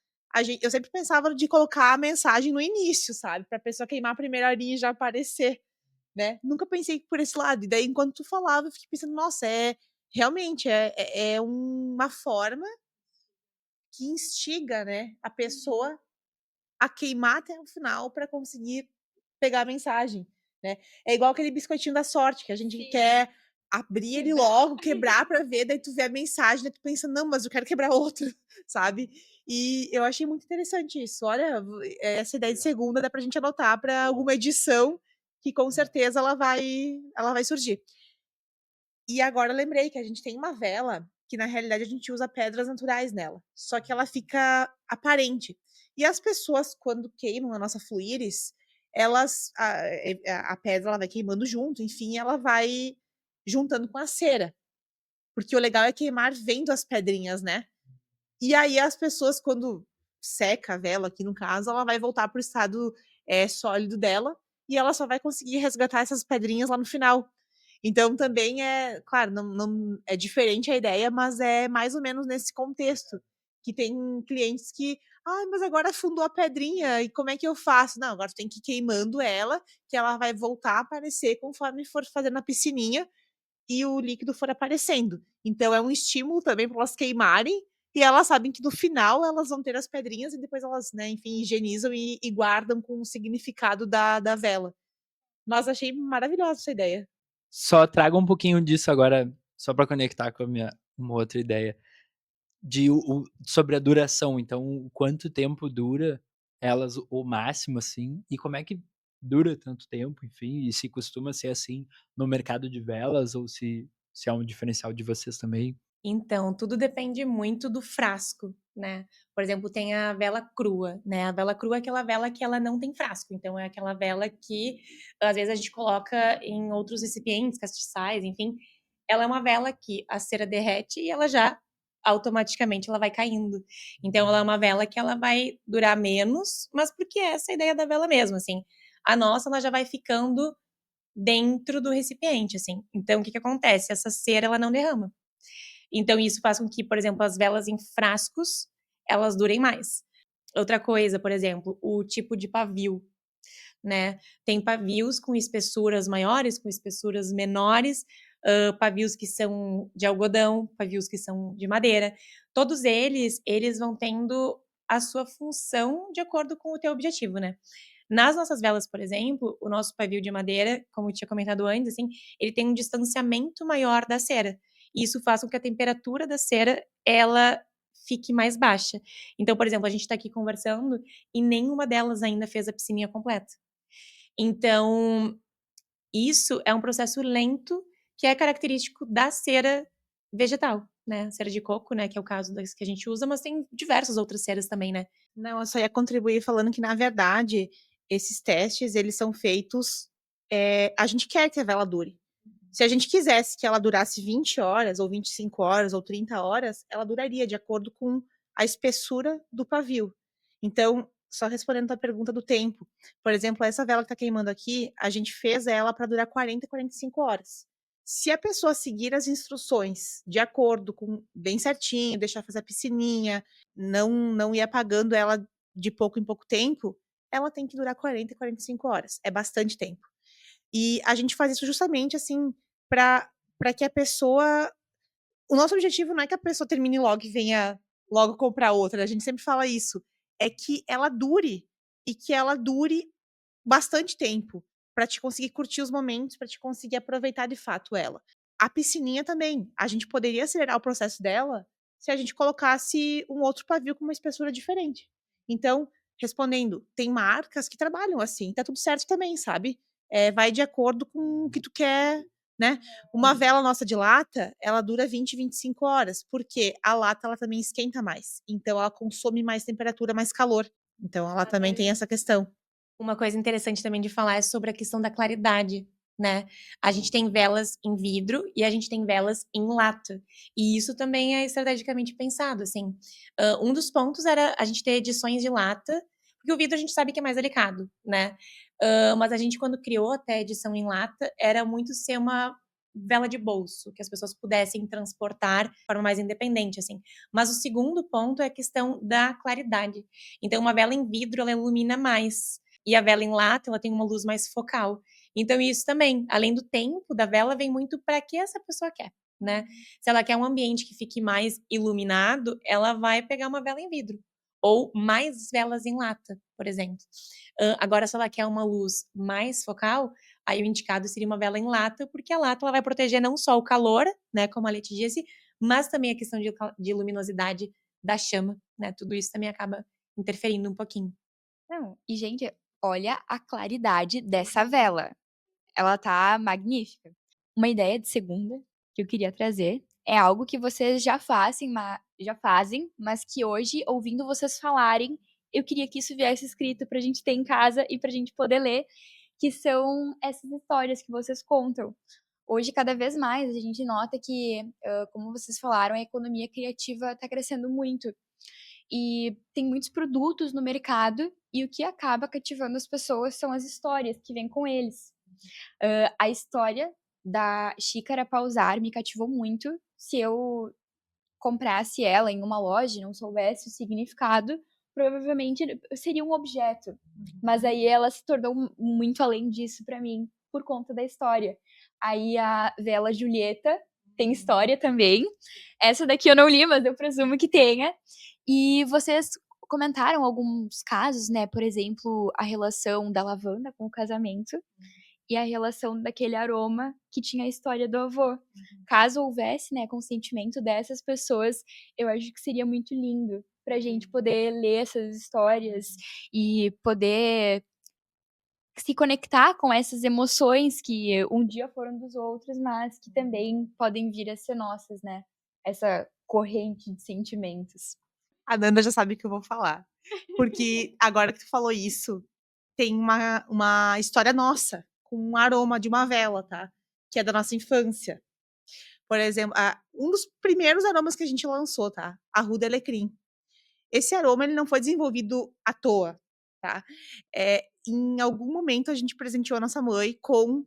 Eu sempre pensava de colocar a mensagem no início, sabe? Pra pessoa queimar a primeira horinha e já aparecer, né? Nunca pensei por esse lado. E daí, enquanto tu falava, eu fiquei pensando, nossa, realmente é uma forma que instiga, né, a pessoa a queimar até o final para conseguir pegar a mensagem, né. É igual aquele biscoitinho da sorte, que a gente quer abrir ele logo, quebrar para ver, daí tu vê a mensagem, daí tu pensa: "Não, mas eu quero quebrar outro", sabe. E eu achei muito interessante isso. Olha, essa ideia de segunda dá pra gente anotar para alguma edição que com certeza ela vai surgir. E agora eu lembrei que a gente tem uma vela que, na realidade, a gente usa pedras naturais nela, só que ela fica aparente. E as pessoas, quando queimam a nossa fluíris, elas a pedra ela vai queimando junto, enfim, ela vai juntando com a cera, porque o legal é queimar vendo as pedrinhas, né. E aí as pessoas, quando seca a vela, aqui no caso, ela vai voltar para o estado, sólido dela, e ela só vai conseguir resgatar essas pedrinhas lá no final. Então também claro, não é diferente a ideia, mas é mais ou menos nesse contexto, que tem clientes que: "Ai, mas agora afundou a pedrinha, e como é que eu faço?". Não, agora tu tem que ir queimando ela, que ela vai voltar a aparecer conforme for fazendo a piscininha e o líquido for aparecendo. Então é um estímulo também para elas queimarem, e elas sabem que no final elas vão ter as pedrinhas e depois elas, né, enfim, higienizam e guardam com o significado da vela. Mas achei maravilhosa essa ideia. Só traga um pouquinho disso agora, só para conectar com a minha uma outra ideia. Sobre a duração, então, o quanto tempo dura elas, o máximo, assim, e como é que dura tanto tempo, enfim, e se costuma ser assim no mercado de velas ou se é um diferencial de vocês também? Então, tudo depende muito do frasco, né. Por exemplo, tem a vela crua, né, a vela crua é aquela vela que ela não tem frasco, então é aquela vela que, às vezes, a gente coloca em outros recipientes, castiçais, enfim. Ela é uma vela que a cera derrete e ela já, automaticamente, ela vai caindo. Então ela é uma vela que ela vai durar menos, mas porque é essa a ideia da vela mesmo, assim. A nossa, ela já vai ficando dentro do recipiente, assim. Então o que que acontece? Essa cera, ela não derrama. Então isso faz com que, por exemplo, as velas em frascos, elas durem mais. Outra coisa, por exemplo, o tipo de pavio, né. Tem pavios com espessuras maiores, com espessuras menores, pavios que são de algodão, pavios que são de madeira. Todos eles vão tendo a sua função de acordo com o teu objetivo, né. Nas nossas velas, por exemplo, o nosso pavio de madeira, como eu tinha comentado antes, assim, ele tem um distanciamento maior da cera. E isso faz com que a temperatura da cera, ela fique mais baixa. Então, por exemplo, a gente está aqui conversando e nenhuma delas ainda fez a piscininha completa. Então, isso é um processo lento que é característico da cera vegetal, né? Cera de coco, né? Que é o caso das que a gente usa, mas tem diversas outras ceras também, né? Não, eu só ia contribuir falando que, na verdade, esses testes, eles são feitos, a gente quer que a vela dure. Se a gente quisesse que ela durasse 20 horas, ou 25 horas, ou 30 horas, ela duraria de acordo com a espessura do pavio. Então, só respondendo a pergunta do tempo, por exemplo, essa vela que está queimando aqui, a gente fez ela para durar 40, 45 horas. Se a pessoa seguir as instruções de acordo com bem certinho, deixar fazer a piscininha, não ir apagando ela de pouco em pouco tempo, ela tem que durar 40, 45 horas. É bastante tempo. E a gente faz isso justamente, assim, para que a pessoa. O nosso objetivo não é que a pessoa termine logo e venha logo comprar outra. A gente sempre fala isso. É que ela dure. E que ela dure bastante tempo. Para te conseguir curtir os momentos, para te conseguir aproveitar de fato ela. A piscininha também. A gente poderia acelerar o processo dela se a gente colocasse um outro pavio com uma espessura diferente. Então, respondendo, tem marcas que trabalham assim, tá tudo certo também, sabe? Vai de acordo com o que tu quer, né? Uma vela nossa de lata, ela dura 20, 25 horas, porque a lata ela também esquenta mais. Então ela consome mais temperatura, mais calor. Então ela também tem essa questão. Uma coisa interessante também de falar é sobre a questão da claridade, né? A gente tem velas em vidro e a gente tem velas em lata. E isso também é estrategicamente pensado, assim. Um dos pontos era a gente ter edições de lata, porque o vidro a gente sabe que é mais delicado, né? Mas a gente, quando criou até a edição em lata, era muito ser uma vela de bolso, que as pessoas pudessem transportar de forma mais independente, assim. Mas o segundo ponto é a questão da claridade. Então, uma vela em vidro, ela ilumina mais. E a vela em lata, ela tem uma luz mais focal. Então, isso também, além do tempo da vela, vem muito para que essa pessoa quer, né? Se ela quer um ambiente que fique mais iluminado, ela vai pegar uma vela em vidro. Ou mais velas em lata, por exemplo. Agora, se ela quer uma luz mais focal, aí o indicado seria uma vela em lata, porque a lata ela vai proteger não só o calor, né, como a Leti disse, mas também a questão de luminosidade da chama, né? Tudo isso também acaba interferindo um pouquinho. Não, e gente, olha a claridade dessa vela. Ela tá magnífica. Uma ideia de segunda que eu queria trazer é algo que vocês já fazem, mas que hoje, ouvindo vocês falarem, eu queria que isso viesse escrito pra gente ter em casa e pra gente poder ler, que são essas histórias que vocês contam. Hoje, cada vez mais, a gente nota que, como vocês falaram, a economia criativa está crescendo muito. E tem muitos produtos no mercado, e o que acaba cativando as pessoas são as histórias que vêm com eles. A história da xícara pausar me cativou muito. Se eu comprasse ela em uma loja e não soubesse o significado, provavelmente seria um objeto. Mas aí ela se tornou muito além disso para mim, por conta da história. Aí a vela Julieta tem história também. Essa daqui eu não li, mas eu presumo que tenha. E vocês comentaram alguns casos, né? Por exemplo, a relação da lavanda com o casamento e a relação daquele aroma que tinha a história do avô. Caso houvesse, né, consentimento dessas pessoas, eu acho que seria muito lindo pra gente poder ler essas histórias e poder se conectar com essas emoções que um dia foram dos outros, mas que também podem vir a ser nossas, né? Essa corrente de sentimentos. A Nanda já sabe o que eu vou falar. Porque agora que tu falou isso, tem uma história nossa, com um aroma de uma vela, tá? Que é da nossa infância. Por exemplo, um dos primeiros aromas que a gente lançou, tá? Arruda Alecrim. Esse aroma ele não foi desenvolvido à toa, tá? Em algum momento a gente presenteou a nossa mãe com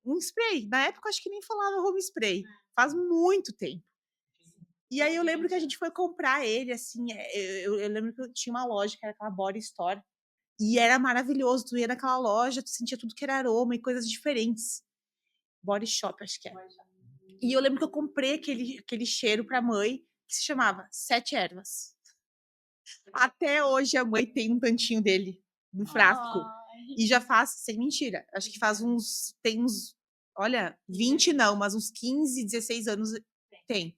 um spray. Na época acho que nem falava home spray. Faz muito tempo. E aí eu lembro que a gente foi comprar ele, assim, eu lembro que eu tinha uma loja que era aquela Body Store. E era maravilhoso, tu ia naquela loja, tu sentia tudo que era aroma e coisas diferentes. Body Shop, acho que era. E eu lembro que eu comprei aquele cheiro pra mãe, que se chamava Sete Ervas. Até hoje a mãe tem um tantinho dele no frasco. Ai. E já faz, sem mentira, acho que faz tem uns, olha, 20 não, mas uns 15, 16 anos tem.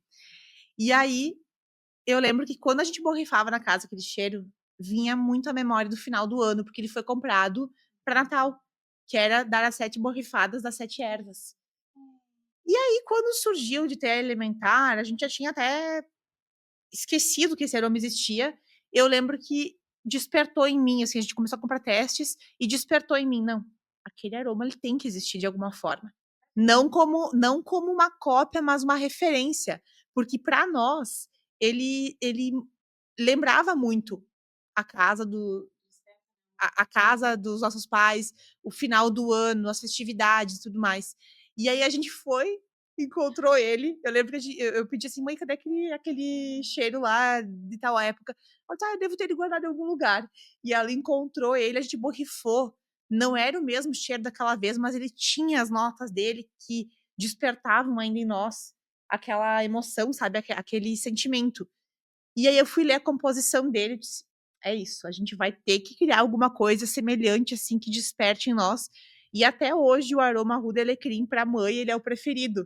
E aí, eu lembro que quando a gente borrifava na casa aquele cheiro, vinha muito a memória do final do ano, porque ele foi comprado para Natal, que era dar as 7 borrifadas das 7 ervas. E aí, quando surgiu de ter elementar, a gente já tinha até esquecido que esse aroma existia. Eu lembro que despertou em mim, assim, a gente começou a comprar testes e despertou em mim, não, aquele aroma ele tem que existir de alguma forma. Não como uma cópia, mas uma referência, porque para nós ele lembrava muito a casa a casa dos nossos pais, o final do ano, as festividades e tudo mais. E aí a gente foi, encontrou ele. Eu lembro que eu pedi assim, mãe, cadê aquele cheiro lá de tal época? Ela disse, eu devo ter ele guardado em algum lugar. E ela encontrou ele, a gente borrifou. Não era o mesmo cheiro daquela vez, mas ele tinha as notas dele que despertavam ainda em nós aquela emoção, sabe? Aquele sentimento. E aí eu fui ler a composição dele e disse: "É isso, a gente vai ter que criar alguma coisa semelhante, assim, que desperte em nós". E até hoje o aroma Ruda Alecrim pra mãe, ele é o preferido.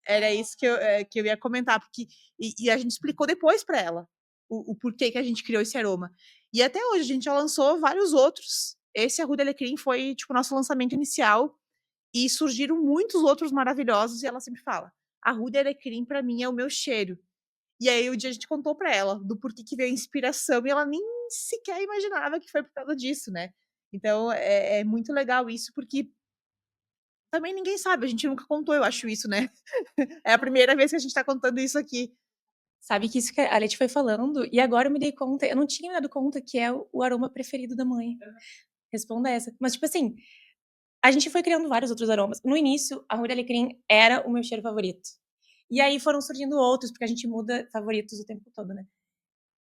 Era isso que eu ia comentar, porque e a gente explicou depois pra ela, o porquê que a gente criou esse aroma. E até hoje a gente já lançou vários outros. Esse Arruda Alecrim foi, tipo, o nosso lançamento inicial, e surgiram muitos outros maravilhosos, e ela sempre fala: "Arruda Alecrim pra mim é o meu cheiro". E aí o dia a gente contou pra ela do porquê que veio a inspiração e ela nem sequer imaginava que foi por causa disso, né. Então é muito legal isso, porque também ninguém sabe, a gente nunca contou, eu acho isso, né. É a primeira vez que a gente tá contando isso aqui. Sabe que isso que a Leti foi falando, e agora eu me dei conta, eu não tinha me dado conta que é o aroma preferido da mãe. Responda essa. Mas, tipo assim, a gente foi criando vários outros aromas. No início, a Ruda Alecrim era o meu cheiro favorito. E aí foram surgindo outros, porque a gente muda favoritos o tempo todo, né.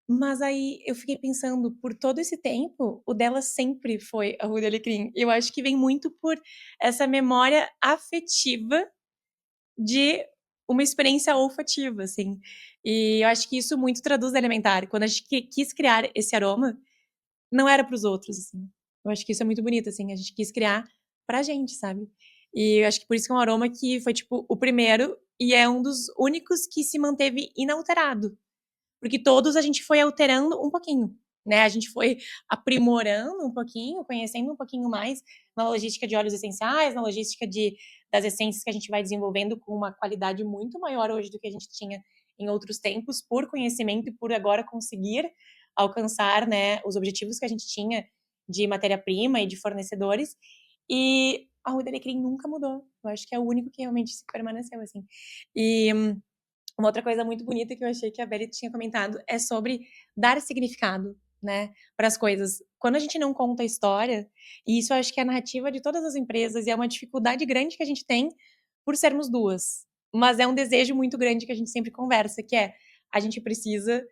Mas aí eu fiquei pensando, por todo esse tempo, o dela sempre foi a Ruda Alecrim. Eu acho que vem muito por essa memória afetiva de uma experiência olfativa, assim. E eu acho que isso muito traduz a Elementar. Quando a gente quis criar esse aroma, não era para os outros, assim. Eu acho que isso é muito bonito, assim. A gente quis criar pra gente, sabe? E eu acho que por isso que é um aroma que foi, tipo, o primeiro e é um dos únicos que se manteve inalterado. Porque todos a gente foi alterando um pouquinho, né? A gente foi aprimorando um pouquinho, conhecendo um pouquinho mais na logística de óleos essenciais, na logística das essências que a gente vai desenvolvendo com uma qualidade muito maior hoje do que a gente tinha em outros tempos, por conhecimento e por agora conseguir alcançar, né, os objetivos que a gente tinha de matéria-prima e de fornecedores. E a Rui Alecrim nunca mudou. Eu acho que é o único que realmente permaneceu assim. E uma outra coisa muito bonita que eu achei que a Beli tinha comentado é sobre dar significado, né, para as coisas. Quando a gente não conta a história, e isso eu acho que é a narrativa de todas as empresas e é uma dificuldade grande que a gente tem por sermos duas, mas é um desejo muito grande que a gente sempre conversa, que é a gente precisa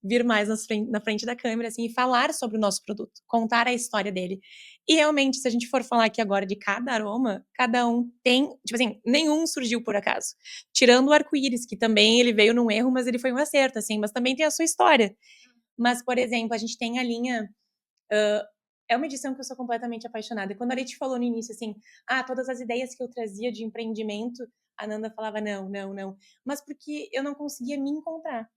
vir mais na frente da câmera assim e falar sobre o nosso produto, contar a história dele. E realmente, se a gente for falar aqui agora de cada aroma, cada um tem, tipo assim, nenhum surgiu por acaso. Tirando o arco-íris, que também ele veio num erro, mas ele foi um acerto, assim, mas também tem a sua história. Mas, por exemplo, a gente tem a linha. É uma edição que eu sou completamente apaixonada. Quando a Leti falou no início, assim, todas as ideias que eu trazia de empreendimento, a Nanda falava não, não, não. Mas porque eu não conseguia me encontrar.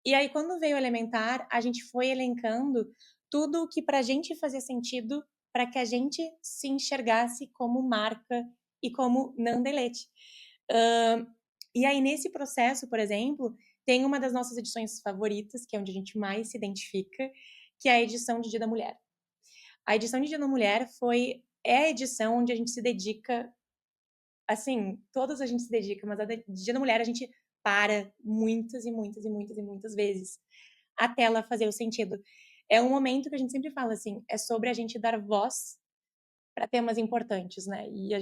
E aí, quando veio o Elementar, a gente foi elencando tudo o que pra gente fazia sentido para que a gente se enxergasse como marca e como Nanda e Leti. E aí, nesse processo, por exemplo, tem uma das nossas edições favoritas, que é onde a gente mais se identifica, que é a edição de Dia da Mulher. A edição de Dia da Mulher é a edição onde a gente se dedica, assim, todas a gente se dedica, mas a de Dia da Mulher a gente para muitas e muitas e muitas e muitas vezes até ela fazer o sentido. É um momento que a gente sempre fala assim, é sobre a gente dar voz para temas importantes, né? E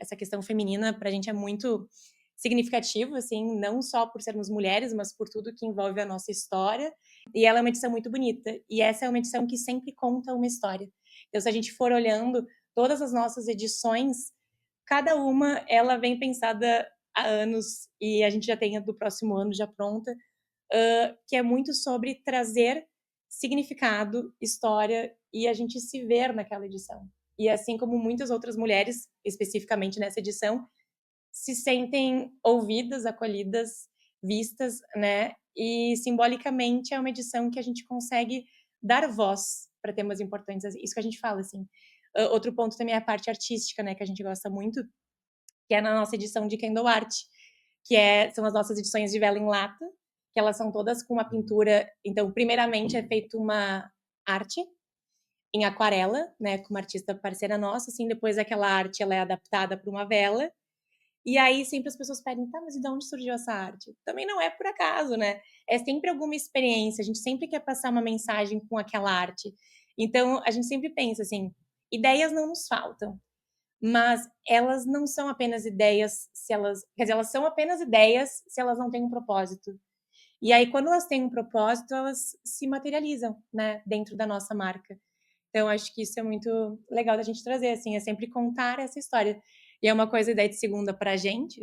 essa questão feminina pra gente é muito significativo, assim, não só por sermos mulheres, mas por tudo que envolve a nossa história. E ela é uma edição muito bonita. E essa é uma edição que sempre conta uma história. Então, se a gente for olhando todas as nossas edições, cada uma ela vem pensada há anos e a gente já tem a do próximo ano já pronta, que é muito sobre trazer significado, história e a gente se ver naquela edição. E assim como muitas outras mulheres, especificamente nessa edição, se sentem ouvidas, acolhidas, vistas, né? E simbolicamente é uma edição que a gente consegue dar voz para temas importantes. Isso que a gente fala, assim. Outro ponto também é a parte artística, né? Que a gente gosta muito, que é na nossa edição de Candle Art, são as nossas edições de vela em lata, que elas são todas com uma pintura. Então, primeiramente é feita uma arte em aquarela, né, com uma artista parceira nossa, assim, depois aquela arte ela é adaptada para uma vela. E aí sempre as pessoas pedem, tá, mas e de onde surgiu essa arte? Também não é por acaso, né? É sempre alguma experiência, a gente sempre quer passar uma mensagem com aquela arte. Então, a gente sempre pensa assim, ideias não nos faltam, mas elas não são apenas ideias quer dizer, elas são apenas ideias se elas não têm um propósito. E aí, quando elas têm um propósito, elas se materializam, né, dentro da nossa marca. Então, acho que isso é muito legal da gente trazer, assim, é sempre contar essa história. E é uma coisa, ideia de segunda pra gente,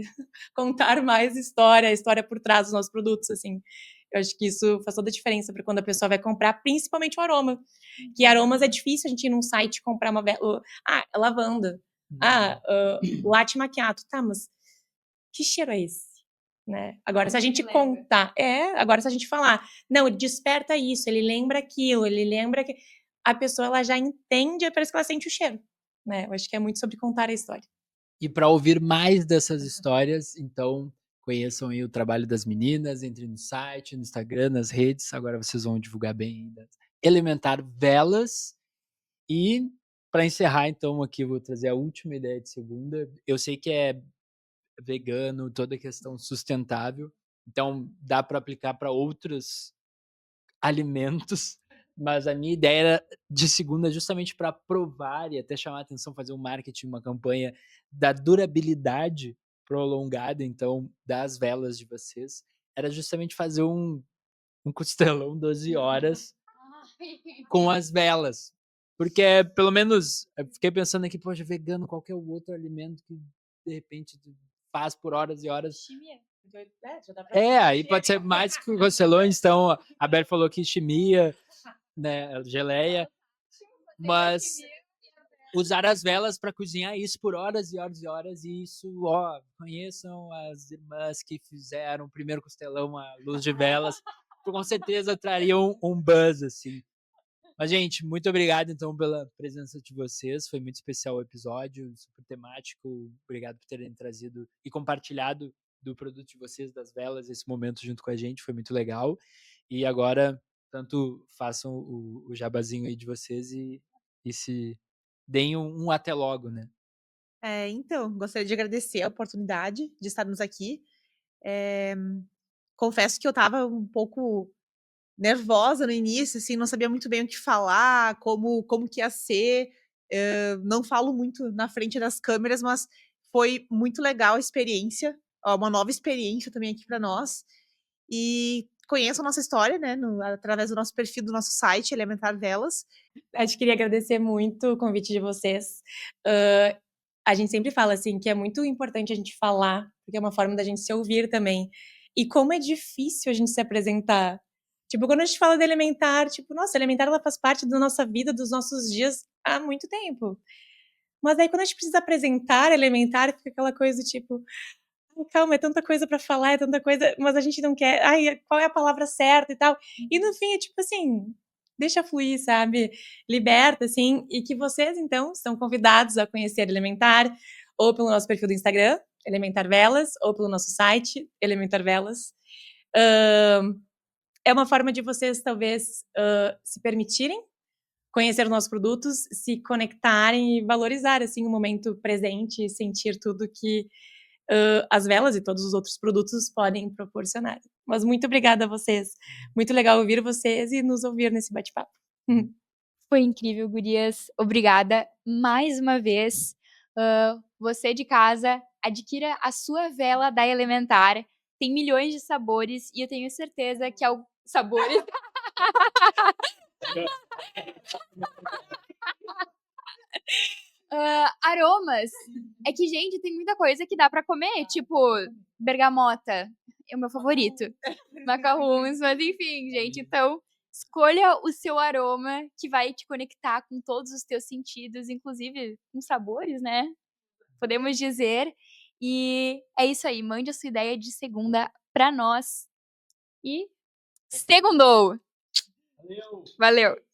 contar mais história, a história por trás dos nossos produtos, assim. Eu acho que isso faz toda a diferença para quando a pessoa vai comprar, principalmente o aroma. Que aromas é difícil a gente ir num site comprar uma vela. Lavanda. Latte macchiato. Tá, mas que cheiro é esse? Né? Agora, se a gente contar, agora se a gente falar, não, ele desperta isso, ele lembra aquilo, ele lembra que a pessoa ela já entende, parece que ela sente o cheiro, né? Eu acho que é muito sobre contar a história. E para ouvir mais dessas histórias, então conheçam aí o trabalho das meninas, entrem no site, no Instagram, nas redes, agora vocês vão divulgar bem ainda. Elementar Velas. E para encerrar, então, aqui eu vou trazer a última ideia de segunda. Eu sei que é vegano, toda a questão sustentável, então dá para aplicar para outros alimentos, mas a minha ideia era de segunda justamente para provar e até chamar a atenção, fazer um marketing, uma campanha da durabilidade prolongada, então, das velas de vocês, era justamente fazer um costelão 12 horas com as velas. Porque, pelo menos, eu fiquei pensando aqui, poxa, vegano, qual que é o outro alimento que, de repente, tu faz por horas e horas? Chimia. Aí pode ser mais que costelões, então a Bel falou que chimia, né, geleia, mas usar as velas para cozinhar isso por horas e horas e horas, e isso, conheçam as irmãs que fizeram o primeiro costelão à luz de velas, com certeza trariam um buzz, assim. Mas, gente, muito obrigado, então, pela presença de vocês. Foi muito especial o episódio, super temático. Obrigado por terem trazido e compartilhado do produto de vocês, das velas, esse momento junto com a gente. Foi muito legal. E agora, tanto façam o jabazinho aí de vocês e se deem um até logo, né? Então, gostaria de agradecer a oportunidade de estarmos aqui. Confesso que eu estava um pouco nervosa no início, assim, não sabia muito bem o que falar, como que ia ser. Não falo muito na frente das câmeras, mas foi muito legal a experiência, uma nova experiência também aqui para nós. E conheçam a nossa história, né, através do nosso perfil do nosso site, Elementar Velas. A gente queria agradecer muito o convite de vocês. A gente sempre fala assim que é muito importante a gente falar, porque é uma forma da gente se ouvir também. E como é difícil a gente se apresentar. Tipo, quando a gente fala de Elementar, tipo, nossa, Elementar ela faz parte da nossa vida, dos nossos dias há muito tempo. Mas aí quando a gente precisa apresentar Elementar, fica aquela coisa tipo, calma, é tanta coisa para falar, é tanta coisa, mas a gente não quer, qual é a palavra certa e tal. E no fim é tipo assim, deixa fluir, sabe? Liberta, assim, e que vocês, então, estão convidados a conhecer Elementar, ou pelo nosso perfil do Instagram, Elementar Velas, ou pelo nosso site, Elementar Velas. É uma forma de vocês, talvez, se permitirem conhecer os nossos produtos, se conectarem e valorizar, assim, o momento presente e sentir tudo que as velas e todos os outros produtos podem proporcionar. Mas muito obrigada a vocês. Muito legal ouvir vocês e nos ouvir nesse bate-papo. Foi incrível, gurias. Obrigada mais uma vez. Você de casa, adquira a sua vela da Elementar. Tem milhões de sabores e eu tenho certeza que sabores. Aromas. É que, gente, tem muita coisa que dá pra comer, tipo bergamota. É o meu favorito. Macarrons, mas enfim, gente. Então, Escolha o seu aroma que vai te conectar com todos os teus sentidos, inclusive com sabores, né? Podemos dizer. E é isso aí, mande a sua ideia de segunda pra nós. E segundou! Valeu! Valeu!